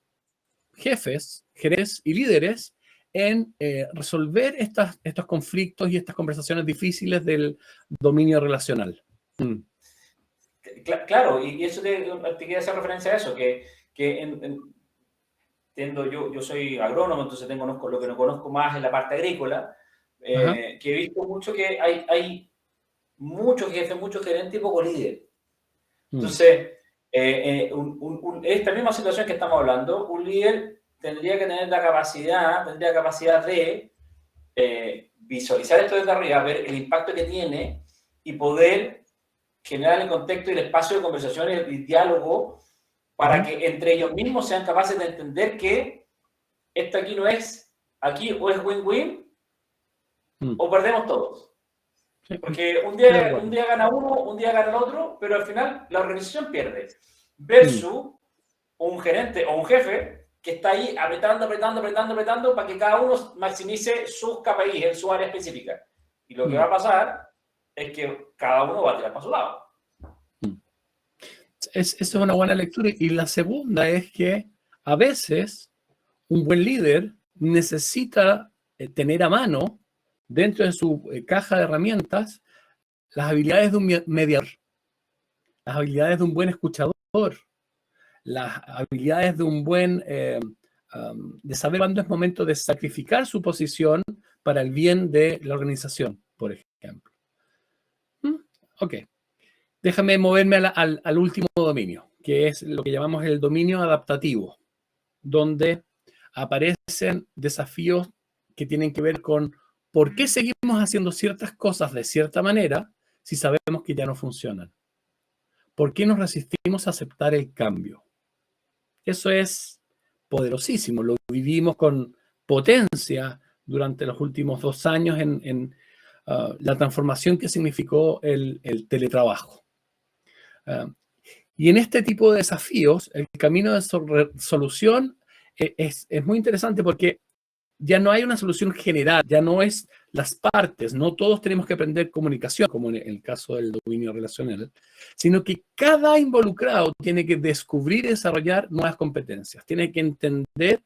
jefes, gerentes y líderes en resolver estos conflictos y estas conversaciones difíciles del dominio relacional. Claro, y eso te quería hacer referencia a eso, que yo soy agrónomo, entonces lo que no conozco más es la parte agrícola, que he visto mucho que hay muchos jefes, muchos gerentes y poco líder. Entonces, esta misma situación que estamos hablando, un líder tendría que tener tendría capacidad de visualizar esto desde arriba, ver el impacto que tiene y poder generar el contexto y el espacio de conversación y diálogo para que entre ellos mismos sean capaces de entender que esto aquí o es win-win o perdemos todos. Sí, Porque un estoy de día, acuerdo. un día gana uno, un día gana el otro, pero al final la organización pierde. Mm, Versus un gerente o un jefe que está ahí apretando, apretando, apretando, apretando para que cada uno maximice sus KPIs en su área específica. Y lo que va mm, a pasar es que cada uno va a tirar para su lado. mm. Esa es una buena lectura. Y la segunda es que a veces un buen líder necesita tener a mano, dentro de su caja de herramientas, las habilidades de un mediador, las habilidades de un buen escuchador, las habilidades de un buen, de saber cuándo es momento de sacrificar su posición para el bien de la organización, por ejemplo. Ok, déjame moverme al último dominio, que es lo que llamamos el dominio adaptativo, donde aparecen desafíos que tienen que ver con por qué seguimos haciendo ciertas cosas de cierta manera si sabemos que ya no funcionan. ¿Por qué nos resistimos a aceptar el cambio? Eso es poderosísimo. Lo vivimos con potencia durante los últimos 2 años en la transformación que significó el teletrabajo. Y en este tipo de desafíos, el camino de solución es muy interesante porque ya no hay una solución general, ya no es las partes, no todos tenemos que aprender comunicación, como en el caso del dominio relacional, sino que cada involucrado tiene que descubrir y desarrollar nuevas competencias, tiene que entender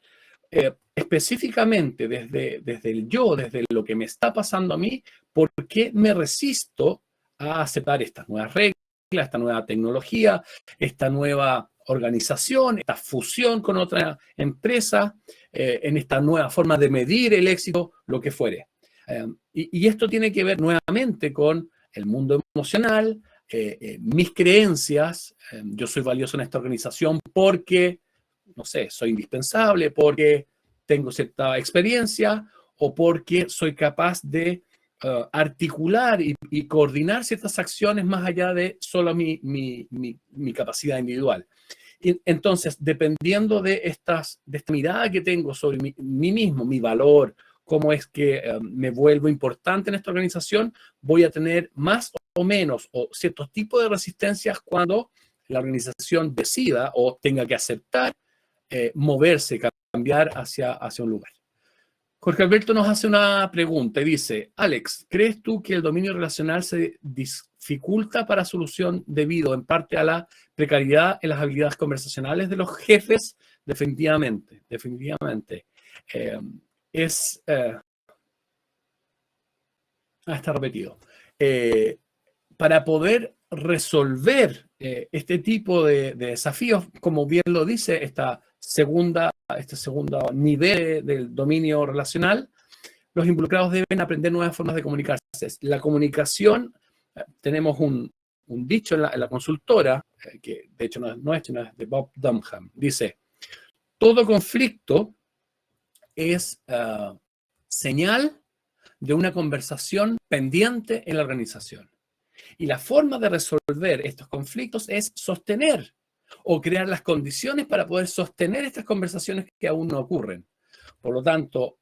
específicamente desde el yo, desde lo que me está pasando a mí, por qué me resisto a aceptar estas nuevas reglas, esta nueva tecnología, esta nueva organización, esta fusión con otra empresa, en esta nueva forma de medir el éxito, lo que fuere. Y esto tiene que ver nuevamente con el mundo emocional, mis creencias. Yo soy valioso en esta organización porque, no sé, soy indispensable, porque tengo cierta experiencia o porque soy capaz de articular y coordinar ciertas acciones más allá de solo mi capacidad individual. Y entonces, dependiendo de esta mirada que tengo sobre mí mismo, mi valor, cómo es que me vuelvo importante en esta organización, voy a tener más o menos o ciertos tipos de resistencias cuando la organización decida o tenga que aceptar moverse, cambiar hacia un lugar. Jorge Alberto nos hace una pregunta y dice, Alex, ¿crees tú que el dominio relacional se dificulta para solución debido en parte a la precariedad en las habilidades conversacionales de los jefes? Definitivamente, definitivamente. Es, está repetido. Para poder resolver este tipo de desafíos, como bien lo dice este segundo nivel del dominio relacional, los involucrados deben aprender nuevas formas de comunicarse. La comunicación, tenemos un dicho en la consultora, que de hecho no es nuestro, no es de Bob Dunham, dice, todo conflicto es señal de una conversación pendiente en la organización. Y la forma de resolver estos conflictos es sostener o crear las condiciones para poder sostener estas conversaciones que aún no ocurren. Por lo tanto,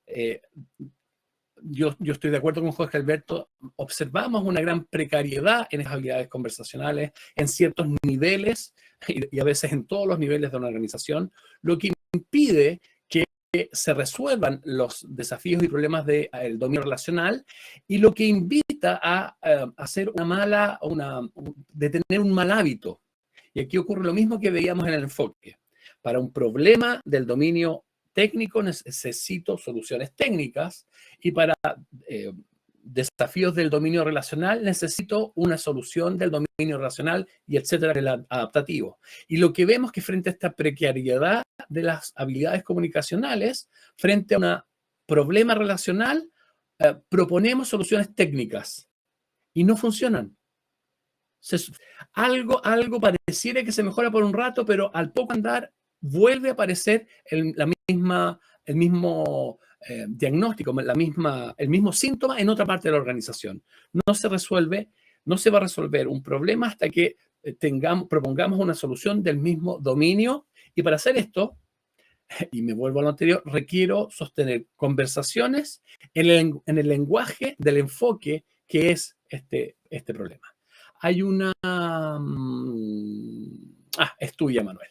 yo estoy de acuerdo con Jorge Alberto, observamos una gran precariedad en esas habilidades conversacionales en ciertos niveles y a veces en todos los niveles de una organización, lo que impide que se resuelvan los desafíos y problemas del dominio relacional y lo que invita a hacer de tener un mal hábito. Y aquí ocurre lo mismo que veíamos en el enfoque. Para un problema del dominio técnico necesito soluciones técnicas y para desafíos del dominio relacional necesito una solución del dominio relacional y etcétera, el adaptativo. Y lo que vemos que frente a esta precariedad de las habilidades comunicacionales, frente a un problema relacional, proponemos soluciones técnicas y no funcionan. Algo pareciera que se mejora por un rato, pero al poco andar vuelve a aparecer el mismo diagnóstico, el mismo síntoma en otra parte de la organización. No se va a resolver un problema hasta que propongamos una solución del mismo dominio. Y para hacer esto, y me vuelvo a lo anterior, requiero sostener conversaciones en el lenguaje del enfoque qué es este problema. Hay una... es tuya, Manuel.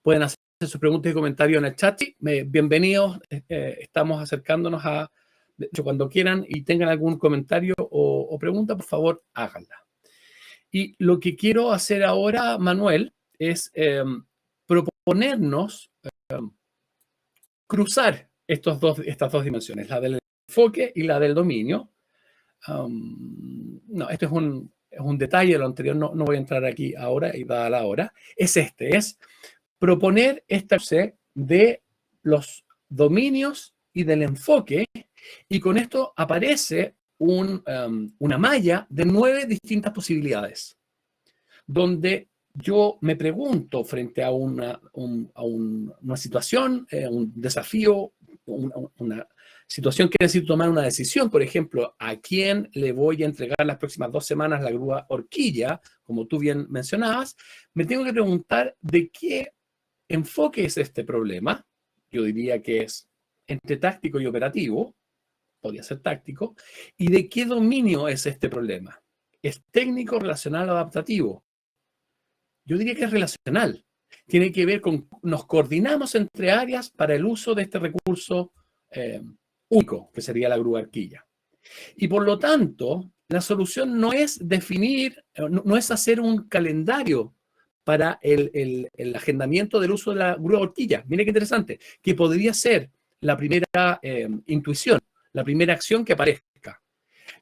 Pueden hacer sus preguntas y comentarios en el chat. Sí, bienvenidos. Estamos acercándonos a... De hecho, cuando quieran y tengan algún comentario o pregunta, por favor, háganla. Y lo que quiero hacer ahora, Manuel, es proponernos cruzar estas dos dimensiones, la del enfoque y la del dominio. No, esto es un detalle de lo anterior, no voy a entrar aquí ahora y dada la hora. Es proponer esta de los dominios y del enfoque, y con esto aparece una malla de 9 distintas posibilidades, donde yo me pregunto frente a una situación, un desafío, una situación que necesito tomar una decisión. Por ejemplo, ¿a quién le voy a entregar las próximas 2 semanas la grúa horquilla? Como tú bien mencionabas, me tengo que preguntar de qué enfoque es este problema. Yo diría que es entre táctico y operativo, podría ser táctico, y de qué dominio es este problema. ¿Es técnico, relacional o adaptativo? Yo diría que es relacional. Tiene que ver con, nos coordinamos entre áreas para el uso de este recurso único, que sería la grúa horquilla. Y por lo tanto, la solución no es definir, no es hacer un calendario para el agendamiento del uso de la grúa horquilla. Mire qué interesante, que podría ser la primera intuición, la primera acción que aparezca.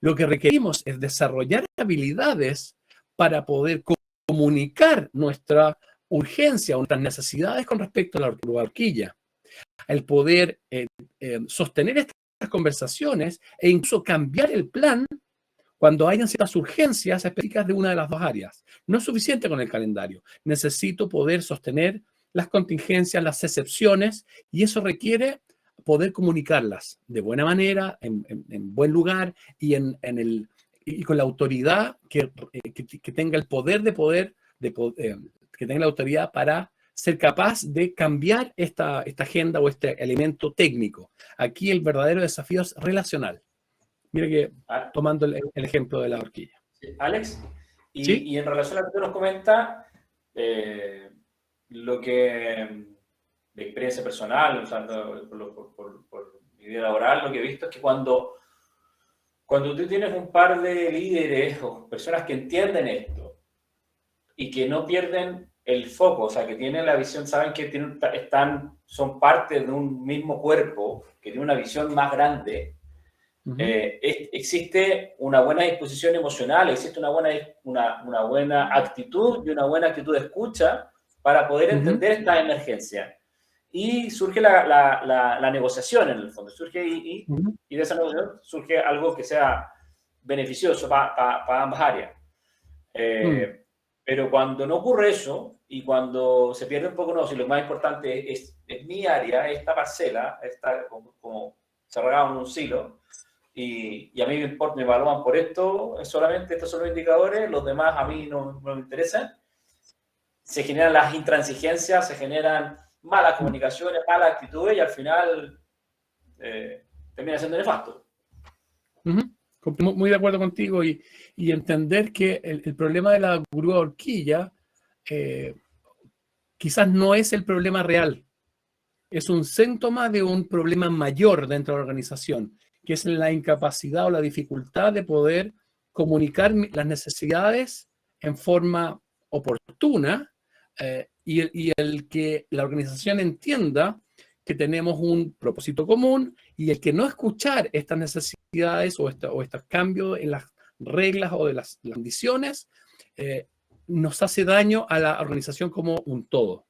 Lo que requerimos es desarrollar habilidades para poder comunicar nuestra urgencia, nuestras necesidades con respecto a la grúa horquilla. El poder sostener estas conversaciones e incluso cambiar el plan cuando hayan ciertas urgencias específicas de una de las dos áreas. No es suficiente con el calendario. Necesito poder sostener las contingencias, las excepciones, y eso requiere poder comunicarlas de buena manera, en buen lugar y, y con la autoridad que tenga el poder que tenga la autoridad para ser capaz de cambiar esta agenda o este elemento técnico. Aquí el verdadero desafío es relacional. Mira que tomando el ejemplo de la horquilla. Alex, ¿Sí? Y en relación a lo que tú nos comentas, lo que de experiencia personal, usando por mi vida laboral, lo que he visto es que cuando tú tienes un par de líderes o personas que entienden esto y que no pierden el foco, o sea, que tienen la visión, saben que son parte de un mismo cuerpo, que tiene una visión más grande, existe una buena disposición emocional, existe una buena actitud y una buena actitud de escucha para poder entender esta emergencia. Y surge la negociación en el fondo, y de esa negociación surge algo que sea beneficioso para ambas áreas. Pero cuando no ocurre eso y cuando se pierde un poco, no, si lo más importante es mi área, esta parcela, está como cerrada en un silo, y a mí me evalúan por esto, solamente estos son los indicadores, los demás a mí no me interesan. Se generan las intransigencias, se generan malas comunicaciones, malas actitudes y al final termina siendo nefasto. Muy de acuerdo contigo y entender que el problema de la grúa horquilla quizás no es el problema real, es un síntoma de un problema mayor dentro de la organización, que es la incapacidad o la dificultad de poder comunicar las necesidades en forma oportuna y el que la organización entienda que tenemos un propósito común y el que no escuchar estas necesidades o estos cambios en las reglas o de las condiciones nos hace daño a la organización como un todo.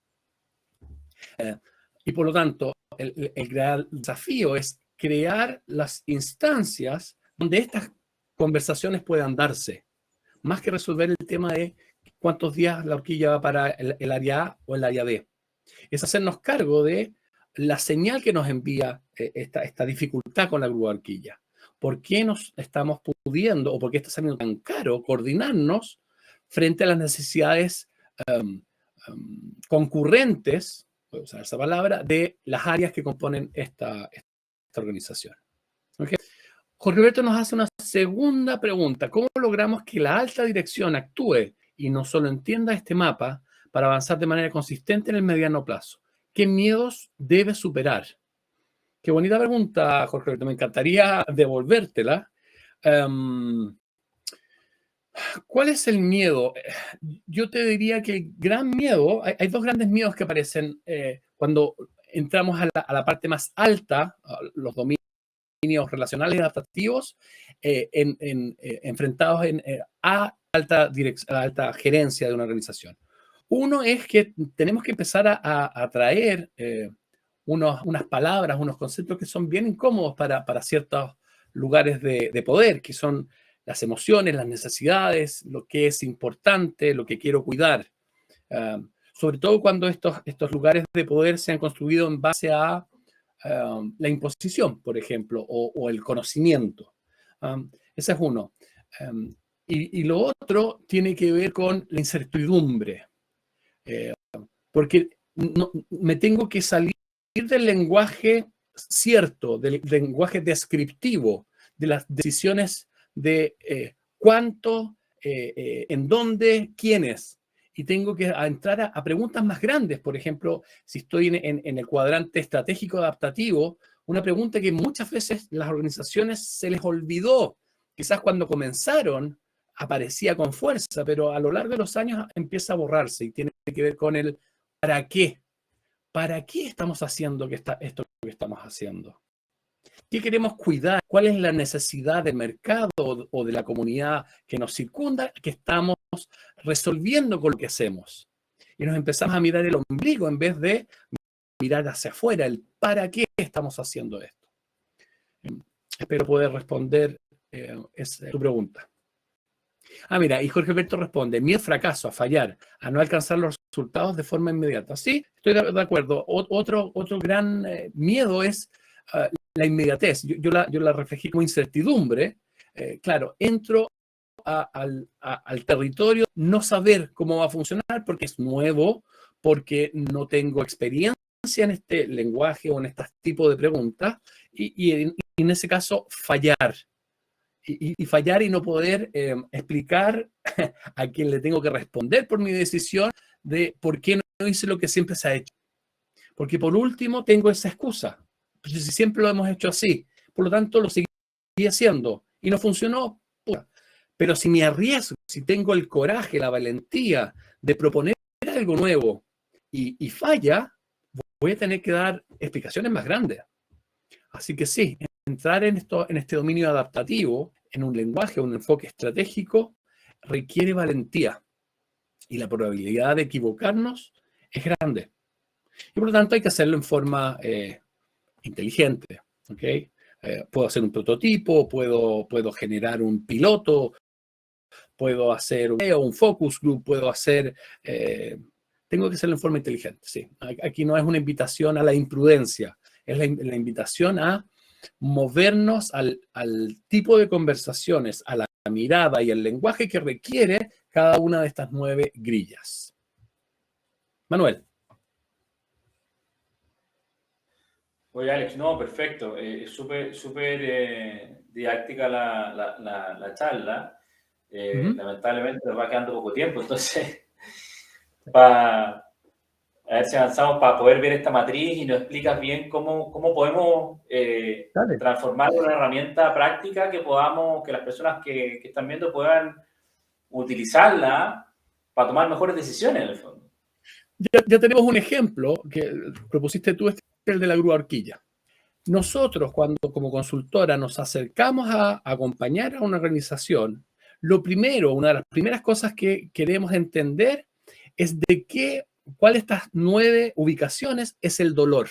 Y por lo tanto, el gran desafío es crear las instancias donde estas conversaciones puedan darse, más que resolver el tema de cuántos días la horquilla va para el área A o el área B. Es hacernos cargo de la señal que nos envía esta dificultad con la grúa horquilla. ¿Por qué nos estamos pudiendo o por qué está saliendo tan caro coordinarnos frente a las necesidades concurrentes, voy a usar esa palabra, de las áreas que componen esta organización? ¿Okay? Jorge Alberto nos hace una segunda pregunta. ¿Cómo logramos que la alta dirección actúe y no solo entienda este mapa para avanzar de manera consistente en el mediano plazo? ¿Qué miedos debe superar? Qué bonita pregunta, Jorge Alberto. Me encantaría devolvértela. ¿Cuál es el miedo? Yo te diría que el gran miedo, hay dos grandes miedos que aparecen cuando entramos a la parte más alta, los dominios relacionales y adaptativos, enfrentados a alta gerencia de una organización. Uno es que tenemos que empezar a traer unas palabras, unos conceptos que son bien incómodos para ciertos lugares de poder, que son las emociones, las necesidades, lo que es importante, lo que quiero cuidar. Sobre todo cuando estos lugares de poder se han construido en base a la imposición, por ejemplo, o el conocimiento. Ese es uno. Y lo otro tiene que ver con la incertidumbre, porque me tengo que salir del lenguaje cierto, del lenguaje descriptivo, de las decisiones de cuánto, en dónde, quiénes. Y tengo que entrar a preguntas más grandes. Por ejemplo, si estoy en el cuadrante estratégico adaptativo, una pregunta que muchas veces las organizaciones se les olvidó. Quizás cuando comenzaron aparecía con fuerza, pero a lo largo de los años empieza a borrarse y tiene que ver con el ¿para qué? ¿Para qué estamos haciendo esto que estamos haciendo? ¿Qué queremos cuidar? ¿Cuál es la necesidad del mercado o de la comunidad que nos circunda que estamos resolviendo con lo que hacemos? Y nos empezamos a mirar el ombligo en vez de mirar hacia afuera, el ¿para qué estamos haciendo esto? Espero poder responder tu pregunta. Mira, y Jorge Alberto responde, miedo al fracaso, a fallar, a no alcanzar los resultados de forma inmediata. Sí, estoy de acuerdo. Otro gran miedo es la inmediatez. Yo la reflejé como incertidumbre. Claro, entro al territorio, no saber cómo va a funcionar porque es nuevo, porque no tengo experiencia en este lenguaje o en este tipo de preguntas, y en ese caso fallar. Y fallar y no poder explicar a quien le tengo que responder por mi decisión de por qué no hice lo que siempre se ha hecho. Porque por último tengo esa excusa. Pues si siempre lo hemos hecho así, por lo tanto lo seguí haciendo y no funcionó. Pero si me arriesgo, si tengo el coraje, la valentía de proponer algo nuevo y falla, voy a tener que dar explicaciones más grandes. Así que sí, entrar en este dominio adaptativo, en un lenguaje, un enfoque estratégico, requiere valentía. Y la probabilidad de equivocarnos es grande. Y por lo tanto hay que hacerlo en forma inteligente. ¿Okay? Puedo hacer un prototipo, puedo generar un piloto, puedo hacer un focus group, puedo hacer... tengo que hacerlo en forma inteligente, sí. Aquí no es una invitación a la imprudencia, es la invitación a movernos al tipo de conversaciones, a la mirada y el lenguaje que requiere cada una de estas 9 grillas. Manuel. Oye, Alex, no, perfecto. Súper didáctica la charla. Lamentablemente nos va quedando poco tiempo, entonces, a ver si avanzamos para poder ver esta matriz y nos explicas bien cómo podemos transformar una herramienta práctica que las personas que están viendo puedan utilizarla para tomar mejores decisiones en el fondo. Ya tenemos un ejemplo que propusiste tú, el de la grúa horquilla. Nosotros, cuando como consultora nos acercamos a acompañar a una organización, una de las primeras cosas que queremos entender es cuál de estas 9 ubicaciones es el dolor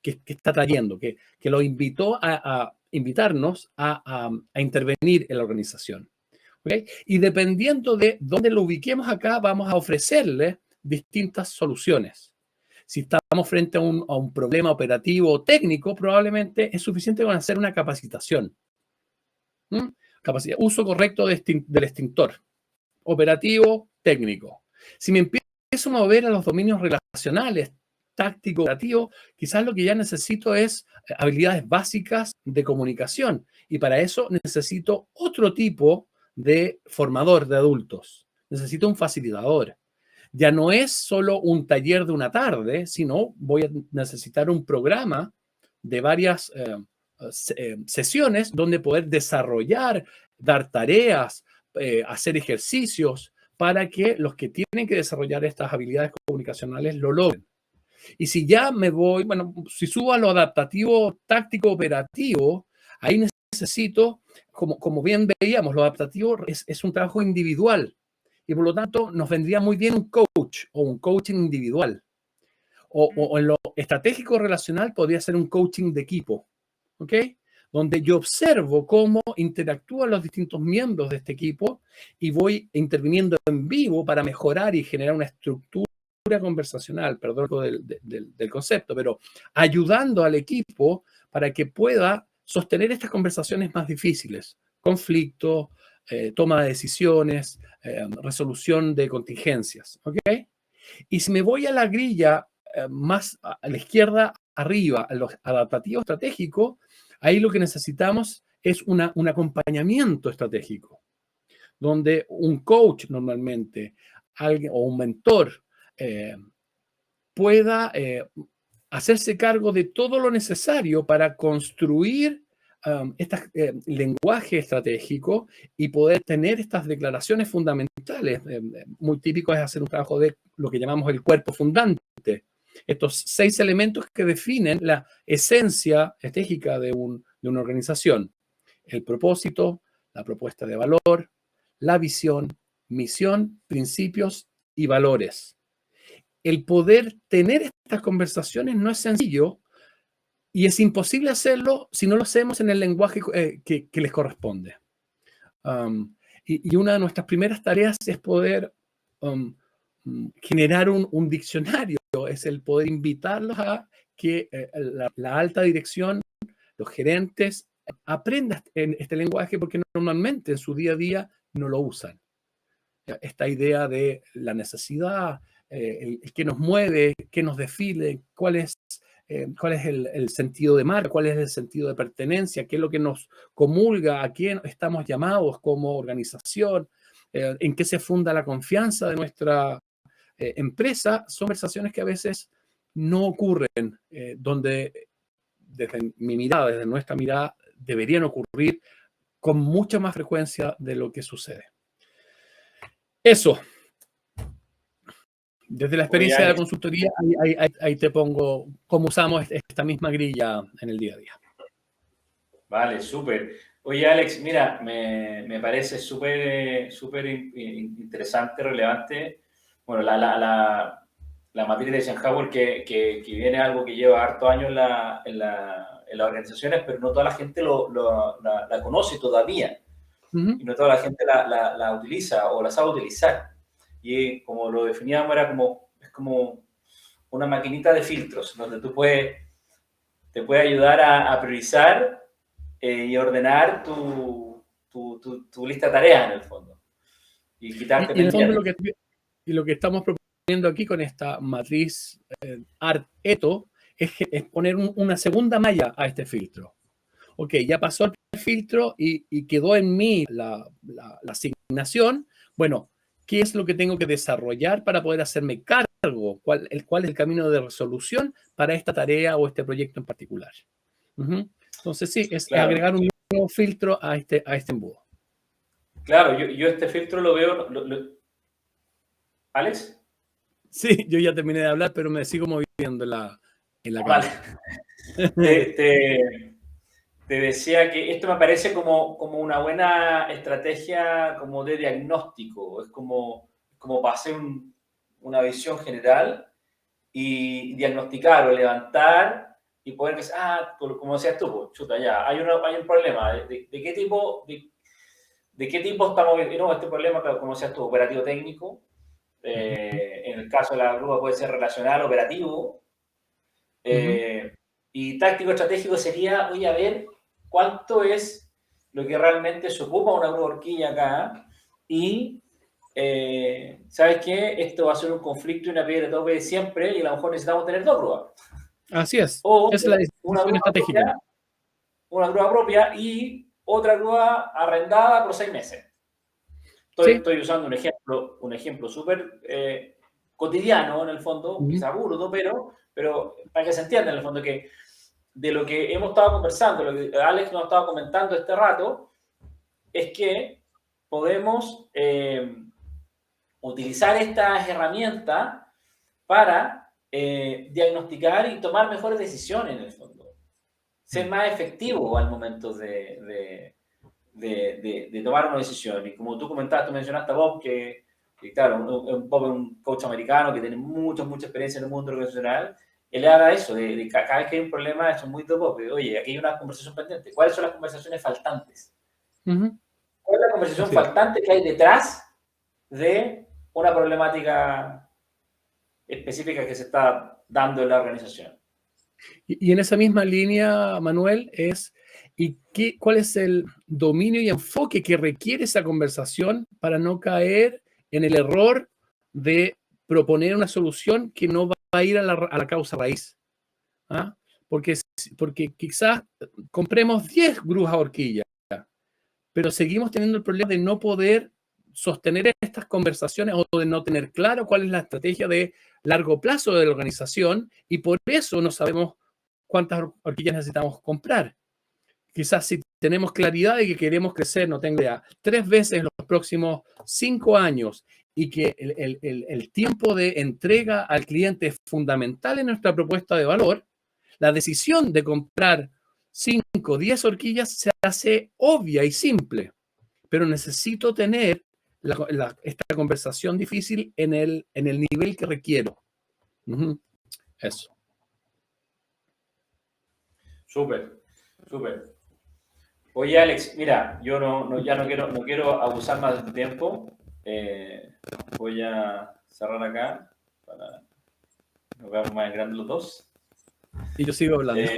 que está trayendo, que lo invitó a invitarnos a intervenir en la organización. ¿Okay? Y dependiendo de dónde lo ubiquemos acá, vamos a ofrecerle distintas soluciones. Si estamos frente a un problema operativo o técnico, probablemente es suficiente con hacer una capacitación. Uso correcto del extintor. Operativo, técnico. Si me empiezo a mover a los dominios relacionales, táctico, operativo, quizás lo que ya necesito es habilidades básicas de comunicación. Y para eso necesito otro tipo de formador de adultos. Necesito un facilitador. Ya no es solo un taller de una tarde, sino voy a necesitar un programa de varias sesiones donde poder desarrollar, dar tareas, hacer ejercicios para que los que tienen que desarrollar estas habilidades comunicacionales lo logren. Y si ya me voy, bueno, si subo a lo adaptativo, táctico, operativo, ahí necesito, como bien veíamos, lo adaptativo es un trabajo individual. Y por lo tanto, nos vendría muy bien un coach o un coaching individual. O en lo estratégico relacional podría ser un coaching de equipo, ¿ok? Donde yo observo cómo interactúan los distintos miembros de este equipo y voy interviniendo en vivo para mejorar y generar una estructura conversacional, perdón del concepto, pero ayudando al equipo para que pueda sostener estas conversaciones más difíciles, conflictos, toma de decisiones, resolución de contingencias, ¿ok? Y si me voy a la grilla más a la izquierda, arriba, a los adaptativos estratégicos, ahí lo que necesitamos es un acompañamiento estratégico, donde un coach normalmente, alguien o un mentor, pueda hacerse cargo de todo lo necesario para construir este lenguaje estratégico y poder tener estas declaraciones fundamentales. Muy típico es hacer un trabajo de lo que llamamos el cuerpo fundante. Estos 6 elementos que definen la esencia estratégica de una organización. El propósito, la propuesta de valor, la visión, misión, principios y valores. El poder tener estas conversaciones no es sencillo y es imposible hacerlo si no lo hacemos en el lenguaje que les corresponde. Y una de nuestras primeras tareas es poder generar un diccionario, es el poder invitarlos a que la alta dirección, los gerentes, aprendan este lenguaje porque normalmente en su día a día no lo usan. Esta idea de la necesidad, el que nos mueve, qué nos define, cuál es el sentido de marca, cuál es el sentido de pertenencia, qué es lo que nos comulga, a quién estamos llamados como organización, en qué se funda la confianza de nuestra empresa, son conversaciones que a veces no ocurren, donde desde mi mirada, desde nuestra mirada, deberían ocurrir con mucha más frecuencia de lo que sucede. Eso. Desde la experiencia de la consultoría, ahí te pongo cómo usamos esta misma grilla en el día a día. Vale, súper. Oye, Alex, mira, me parece súper interesante, relevante. Bueno, la materia de Eisenhower, que viene algo que lleva hartos años en las organizaciones, pero no toda la gente la conoce todavía. Y no toda la gente la utiliza o la sabe utilizar. Y como lo definíamos, es como una maquinita de filtros, donde te puede ayudar a priorizar y ordenar tu lista de tareas en el fondo. Y quitarte en el fondo lo que estamos proponiendo aquí con esta matriz ART-ETO es poner una segunda malla a este filtro. Ok, ya pasó el filtro y quedó en mí la asignación. Bueno, ¿qué es lo que tengo que desarrollar para poder hacerme cargo? ¿Cuál es el camino de resolución para esta tarea o este proyecto en particular? Entonces, sí, es agregar un nuevo filtro a este embudo. Claro, yo este filtro lo veo... ¿Alex? Sí, yo ya terminé de hablar, pero me sigo moviendo en la Vale. Te decía que esto me parece como una buena estrategia como de diagnóstico. Es como para hacer una visión general y diagnosticar o levantar y poder decir, como decías tú, chuta, ya, hay un problema. ¿De qué tipo estamos viendo? No, este problema, como decías tú, operativo técnico. En el caso de la grúa puede ser relacional, operativo. Y táctico estratégico sería, oye, a ver, cuánto es lo que realmente se ocupa una grúa horquilla acá y ¿sabes qué? Esto va a ser un conflicto y una piedra de tope siempre y a lo mejor necesitamos tener dos grúas. Así es. O Esa es la una decisión grúa estratégica. propia, una grúa propia y otra grúa arrendada por 6 meses. Sí. Estoy usando un ejemplo súper cotidiano en el fondo, quizá burdo, pero para que se entienda en el fondo que de lo que hemos estado conversando, lo que Alex nos ha estado comentando este rato, es que podemos utilizar estas herramientas para diagnosticar y tomar mejores decisiones en el fondo. Ser más efectivo al momento de tomar una decisión. Y como tú comentaste, tú mencionaste a Bob, que claro, Bob es un coach americano que tiene mucha experiencia en el mundo organizacional. Él habla eso, de cada vez que hay un problema, eso es muy de Bob. Oye, aquí hay una conversación pendiente. ¿Cuáles son las conversaciones faltantes? ¿Cuál es la conversación faltante que hay detrás de una problemática específica que se está dando en la organización? Y en esa misma línea, Manuel, ¿cuál es el dominio y enfoque que requiere esa conversación para no caer en el error de proponer una solución que no va a ir a la causa raíz? ¿Ah? Porque quizás compremos 10 grúas a horquilla, pero seguimos teniendo el problema de no poder sostener estas conversaciones o de no tener claro cuál es la estrategia de largo plazo de la organización y por eso no sabemos cuántas horquillas necesitamos comprar. Quizás si tenemos claridad de que queremos crecer, no tengo idea, 3 veces en los próximos 5 años y que el tiempo de entrega al cliente es fundamental en nuestra propuesta de valor, la decisión de comprar 5 o 10 horquillas se hace obvia y simple, pero necesito tener esta conversación difícil en el nivel que requiero. Eso. Súper. Oye, Alex, mira, yo ya no quiero abusar más de tu tiempo. Voy a cerrar acá para nos veamos más grandes los dos. Y yo sigo hablando.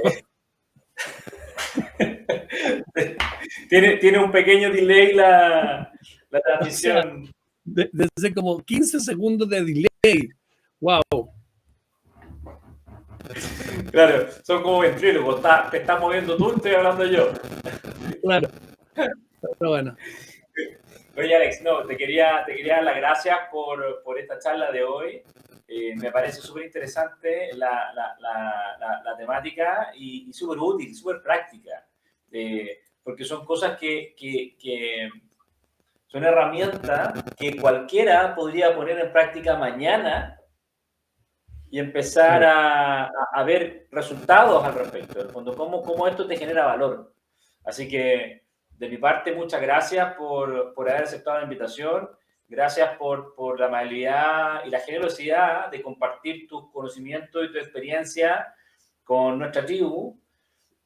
Tiene un pequeño delay la transmisión. O sea, desde como 15 segundos de delay. ¡Wow! Claro, son como ventrílogos. Te estás moviendo tú, estoy hablando yo. Claro. Pero bueno. Oye, Alex, no, te quería dar las gracias por esta charla de hoy. Me parece súper interesante la temática y súper útil, súper práctica. Porque son cosas que son herramientas que cualquiera podría poner en práctica mañana y empezar a ver resultados al respecto. En el fondo, cómo esto te genera valor. Así que, de mi parte, muchas gracias por haber aceptado la invitación. Gracias por la amabilidad y la generosidad de compartir tus conocimientos y tu experiencia con nuestra tribu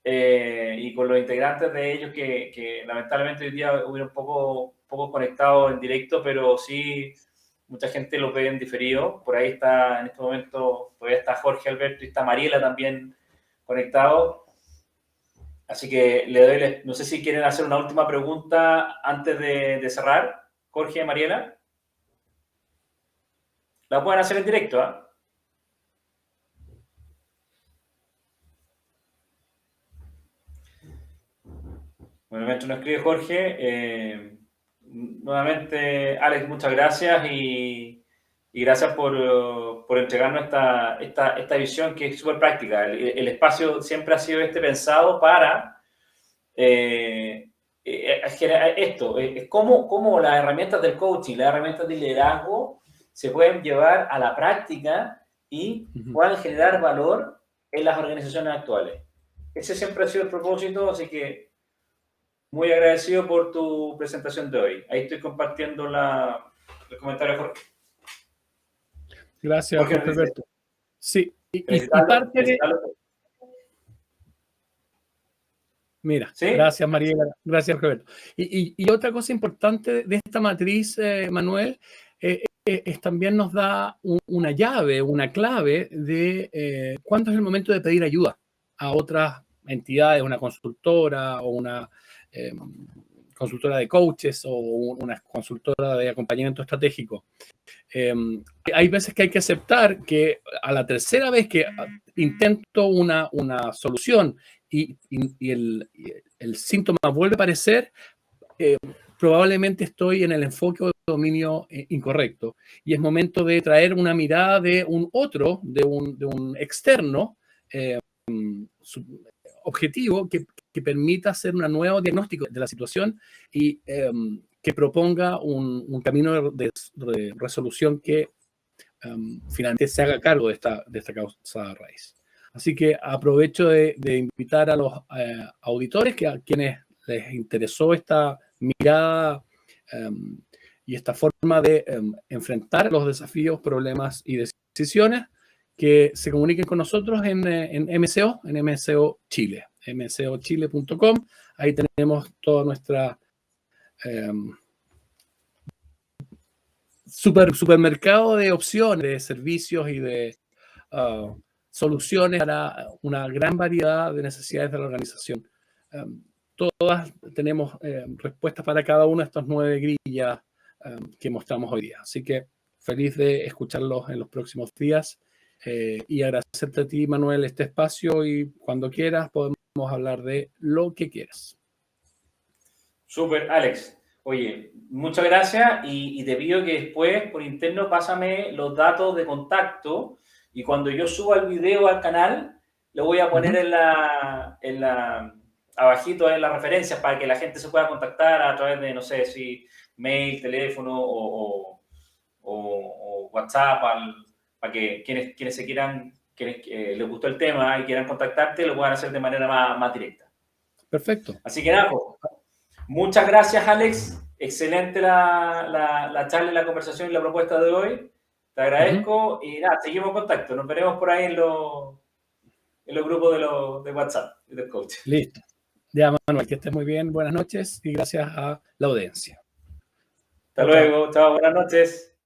y con los integrantes de ellos que lamentablemente hoy día hubieron poco conectados en directo, pero sí mucha gente lo ve en diferido. Por ahí está, en este momento, todavía está Jorge Alberto y está Mariela también conectado. Así que le doy, no sé si quieren hacer una última pregunta antes de cerrar, Jorge y Mariela. La pueden hacer en directo, ¿eh? Bueno, mientras nos escribe Jorge, nuevamente, Alex, muchas gracias y gracias por entregarnos esta visión que es súper práctica. El espacio siempre ha sido pensado para generar esto. Es cómo las herramientas del coaching, las herramientas del liderazgo se pueden llevar a la práctica y puedan generar valor en las organizaciones actuales. Ese siempre ha sido el propósito, así que muy agradecido por tu presentación de hoy. Ahí estoy compartiendo el comentario de Jorge. Gracias, Jorge Alberto. Sí, y parte de... Mira, ¿sí? Gracias, Mariela. Gracias, Roberto. Y otra cosa importante de esta matriz, Manuel, es también nos da una llave, una clave de cuándo es el momento de pedir ayuda a otras entidades, una consultora o una consultora de coaches o una consultora de acompañamiento estratégico. Hay veces que hay que aceptar que a la tercera vez que intento una solución y el síntoma vuelve a aparecer, probablemente estoy en el enfoque o dominio incorrecto. Y es momento de traer una mirada de un otro, de un externo objetivo que permita hacer un nuevo diagnóstico de la situación y que proponga un camino de resolución que finalmente se haga cargo de esta causa raíz. Así que aprovecho de invitar a los auditores a quienes les interesó esta mirada y esta forma de enfrentar los desafíos, problemas y decisiones, que se comuniquen con nosotros en MCO Chile, mcochile.com. Ahí tenemos toda nuestra supermercado de opciones, de servicios y de soluciones para una gran variedad de necesidades de la organización. Todas tenemos respuestas para cada una de estas 9 grillas que mostramos hoy día. Así que feliz de escucharlos en los próximos días y agradecerte a ti, Manuel, este espacio, y cuando quieras podemos hablar de lo que quieras. Súper, Alex. Oye, muchas gracias y te pido que después por interno pásame los datos de contacto y cuando yo suba el video al canal lo voy a poner abajito en las referencias para que la gente se pueda contactar a través de, no sé, si mail, teléfono o WhatsApp, para que quienes se quieran, les gustó el tema y quieran contactarte, lo puedan hacer de manera más directa. Perfecto. Así que nada, muchas gracias, Alex. Excelente la charla, la conversación y la propuesta de hoy. Te agradezco y nada, seguimos en contacto. Nos veremos por ahí en los grupos de WhatsApp y del coach. Listo. Ya, Manuel, que estés muy bien. Buenas noches y gracias a la audiencia. Hasta luego. Chao, buenas noches.